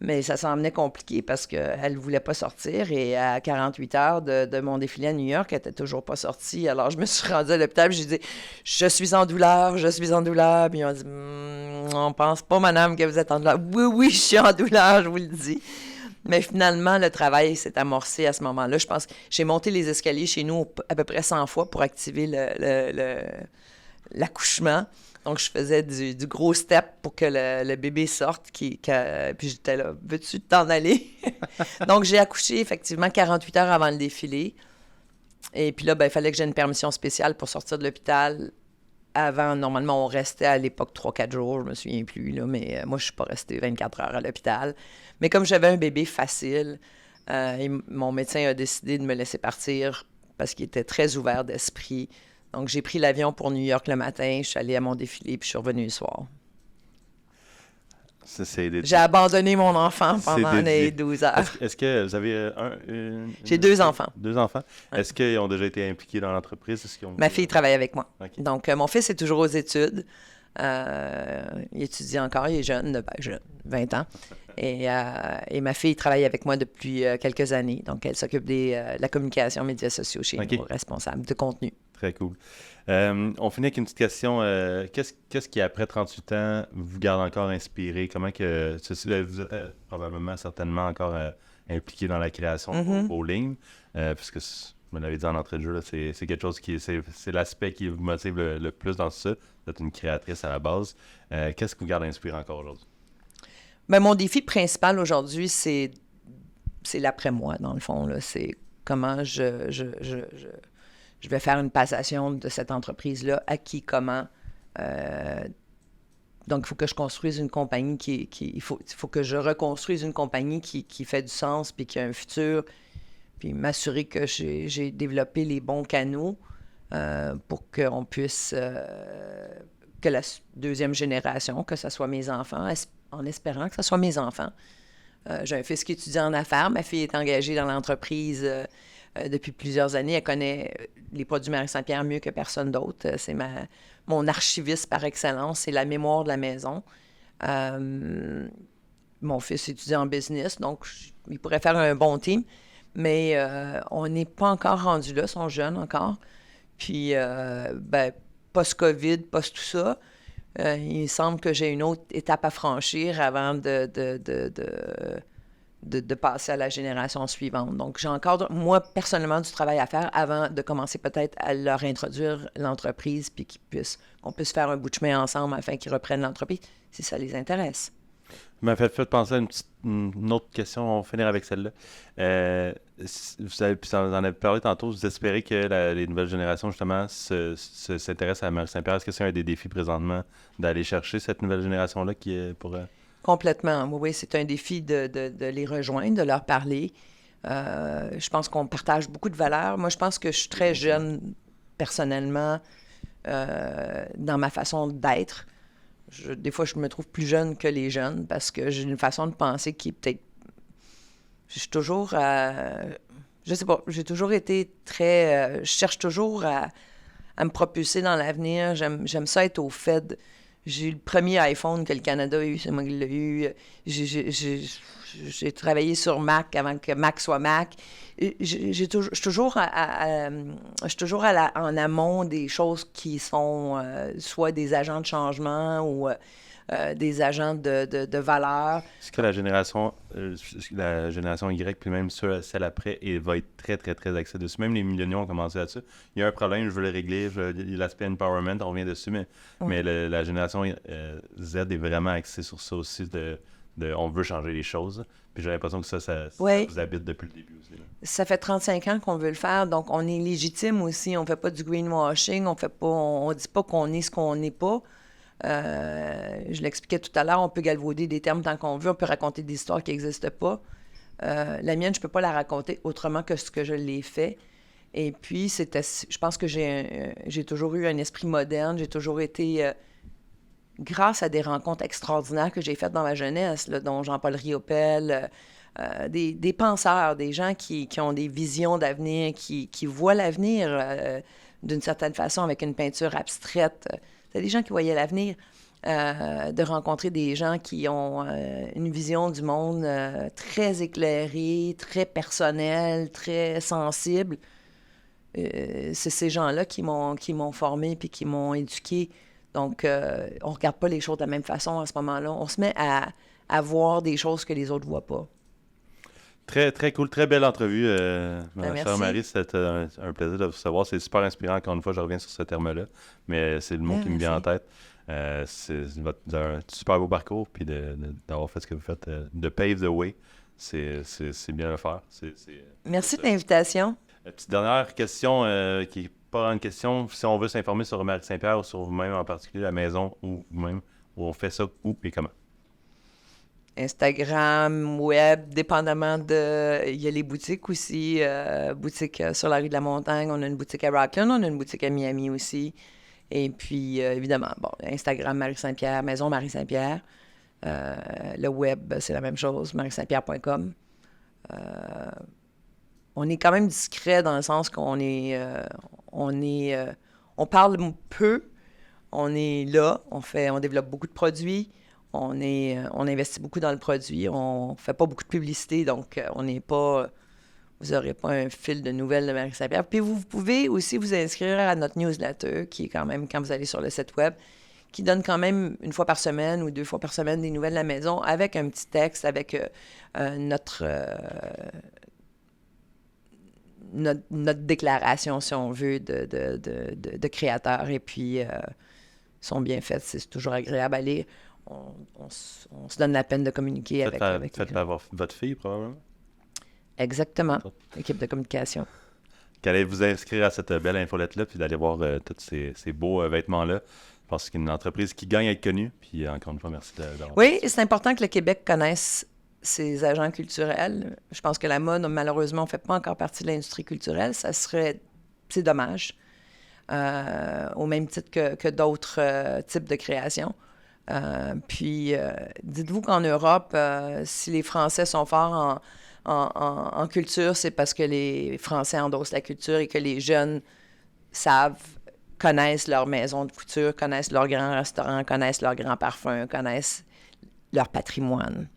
Speaker 2: Mais ça semblait compliqué parce qu'elle ne voulait pas sortir et à 48 heures de mon défilé à New York, elle n'était toujours pas sortie. Alors je me suis rendue à l'hôpital et j'ai dit « Je suis en douleur, je suis en douleur. » Puis ils ont dit « On pense pas, madame, que vous êtes en douleur. » « Oui, oui, je suis en douleur, je vous le dis. » Mais finalement, le travail s'est amorcé à ce moment-là. Je pense que j'ai monté les escaliers chez nous à peu près 100 fois pour activer l'accouchement. Donc, je faisais du gros step pour que le bébé sorte. Puis j'étais là, veux-tu t'en aller? Donc, j'ai accouché effectivement 48 heures avant le défilé. Et puis là, il fallait que j'ai une permission spéciale pour sortir de l'hôpital. Avant, normalement, on restait à l'époque 3-4 jours, je me souviens plus, là, mais moi, je suis pas restée 24 heures à l'hôpital. Mais comme j'avais un bébé facile, mon médecin a décidé de me laisser partir parce qu'il était très ouvert d'esprit. Donc, j'ai pris l'avion pour New York le matin, je suis allée à mon défilé, puis je suis revenue le soir. J'ai abandonné mon enfant pendant les 12 heures.
Speaker 1: Est-ce que vous avez
Speaker 2: J'ai 2 enfants.
Speaker 1: 2 enfants.
Speaker 2: Ouais.
Speaker 1: Est-ce qu'ils ont déjà été impliqués dans l'entreprise?
Speaker 2: Ma fille travaille avec moi.
Speaker 1: Okay.
Speaker 2: Donc, mon fils est toujours aux études. Il étudie encore, il est jeune, 20 ans. Et ma fille travaille avec moi depuis quelques années. Donc, elle s'occupe de la communication médias sociaux chez nous, responsable de contenu.
Speaker 1: Très cool. On finit avec une petite question. Qu'est-ce qui, après 38 ans, vous garde encore inspiré? Comment que... Vous êtes probablement, certainement encore impliqué dans la création de vos lignes, puisque, vous l'avez dit en entrée de jeu, là, c'est quelque chose qui... C'est l'aspect qui vous motive le plus dans ça. Vous êtes une créatrice à la base. Qu'est-ce qui vous garde inspiré encore aujourd'hui?
Speaker 2: Mon défi principal aujourd'hui, c'est c'est l'après-moi, dans le fond. Là. C'est comment je vais faire une passation de cette entreprise-là, à qui, comment. Donc, il faut que je construise une compagnie il faut que je reconstruise une compagnie qui fait du sens, puis qui a un futur, puis m'assurer que j'ai développé les bons canaux pour qu'on puisse, que la deuxième génération, que ce soit mes enfants, en espérant que ce soit mes enfants. J'ai un fils qui étudie en affaires, ma fille est engagée dans l'entreprise depuis plusieurs années. Elle connaît les produits Marie-Saint-Pierre mieux que personne d'autre. C'est mon archiviste par excellence, c'est la mémoire de la maison. Mon fils étudie en business, donc il pourrait faire un bon team, mais on n'est pas encore rendu là, ils sont jeunes encore. Puis, post-COVID, post tout ça, il semble que j'ai une autre étape à franchir avant de passer à la génération suivante. Donc, j'ai encore, moi, personnellement, du travail à faire avant de commencer peut-être à leur introduire l'entreprise puis qu'on puisse faire un bout de chemin ensemble afin qu'ils reprennent l'entreprise, si ça les intéresse.
Speaker 1: Vous m'avez fait penser à une autre question, on va finir avec celle-là. Vous en avez parlé tantôt, vous espérez que les nouvelles générations, justement, s'intéressent à Marie-Saint-Pierre. Est-ce que c'est un des défis présentement d'aller chercher cette nouvelle génération-là qui est pour...
Speaker 2: Complètement. Oui, c'est un défi de les rejoindre, de leur parler. Je pense qu'on partage beaucoup de valeurs. Moi, je pense que je suis très jeune, personnellement, dans ma façon d'être. Des fois, je me trouve plus jeune que les jeunes parce que j'ai une façon de penser qui est peut-être... Je suis toujours... je sais pas, j'ai toujours été très... je cherche toujours à me propulser dans l'avenir. J'aime ça être au fait. J'ai eu le premier iPhone que le Canada a eu, c'est moi qui l'ai eu. J'ai travaillé sur Mac avant que Mac soit Mac. Je suis toujours en amont des choses qui sont soit des agents de changement ou des agents de valeur.
Speaker 1: Est-ce que la génération Y, puis même celle après, va être très, très, très axée dessus? Même les milléniaux ont commencé là-dessus. Il y a un problème, je veux le régler, l'aspect empowerment, on revient dessus, mais la génération Z est vraiment axée sur ça aussi, on veut changer les choses. Puis j'ai l'impression que ça vous habite depuis le début aussi. Là.
Speaker 2: Ça fait 35 ans qu'on veut le faire, donc on est légitime aussi. On ne fait pas du greenwashing, on dit pas qu'on est ce qu'on n'est pas. Je l'expliquais tout à l'heure, on peut galvauder des termes tant qu'on veut, on peut raconter des histoires qui n'existent pas. La mienne, je ne peux pas la raconter autrement que ce que je l'ai fait. Et puis, je pense que j'ai toujours eu un esprit moderne, j'ai toujours été... grâce à des rencontres extraordinaires que j'ai faites dans ma jeunesse, là, dont Jean-Paul Riopel, des penseurs, des gens qui ont des visions d'avenir, qui voient l'avenir d'une certaine façon avec une peinture abstraite. C'est des gens qui voyaient l'avenir, de rencontrer des gens qui ont une vision du monde très éclairée, très personnelle, très sensible. C'est ces gens-là qui m'ont formé puis qui m'ont éduqué. Donc, on ne regarde pas les choses de la même façon à ce moment-là. On se met à voir des choses que les autres ne voient pas.
Speaker 1: Très, très cool. Très belle entrevue, ma chère
Speaker 2: Merci.
Speaker 1: Marie. C'était un plaisir de vous savoir. C'est super inspirant. Encore une fois, je reviens sur ce terme-là. Mais c'est le mot qui me vient en tête. Vous avez un super beau parcours. Puis d'avoir fait ce que vous faites, de pave the way, c'est bien le faire.
Speaker 2: Merci de l'invitation.
Speaker 1: Petite dernière question qui n'est pas une question. Si on veut s'informer sur Marie-Saint-Pierre ou sur vous-même en particulier, la maison ou vous-même, où on fait ça, où et comment?
Speaker 2: Instagram, web, dépendamment de... Il y a les boutiques aussi. Boutique sur la rue de la Montagne. On a une boutique à Rockland. On a une boutique à Miami aussi. Et puis, évidemment, Instagram Marie-Saint-Pierre, Maison Marie-Saint-Pierre. Le web, c'est la même chose, marie-saint-pierre.com. On est quand même discret dans le sens qu'on on parle peu. On est là. On développe beaucoup de produits. On investit beaucoup dans le produit. On fait pas beaucoup de publicité, donc on n'est pas... Vous n'aurez pas un fil de nouvelles de Marie-Saint-Pierre. Puis vous pouvez aussi vous inscrire à notre newsletter, qui est quand même, quand vous allez sur le site web, qui donne quand même 1 fois par semaine ou 2 fois par semaine des nouvelles de la maison, avec un petit texte, avec notre déclaration, si on veut, de créateur. Et puis, sont bien faites. C'est toujours agréable à lire. On se donne la peine de communiquer avec
Speaker 1: Faites-la avoir votre fille, probablement?
Speaker 2: Exactement. Équipe de communication.
Speaker 1: Qu'allez vous inscrire à cette belle infolette-là, puis d'aller voir tous ces beaux vêtements-là. Je pense qu'il y a une entreprise qui gagne à être connue. Puis encore une fois, merci d'avoir...
Speaker 2: Oui, c'est important que le Québec connaisse ses agents culturels. Je pense que la mode, malheureusement, ne fait pas encore partie de l'industrie culturelle. C'est dommage. Au même titre que d'autres types de créations. Puis, dites-vous qu'en Europe, si les Français sont forts en culture, c'est parce que les Français endossent la culture et que les jeunes connaissent leur maison de couture, connaissent leurs grands restaurants, connaissent leurs grands parfums, connaissent leur patrimoine.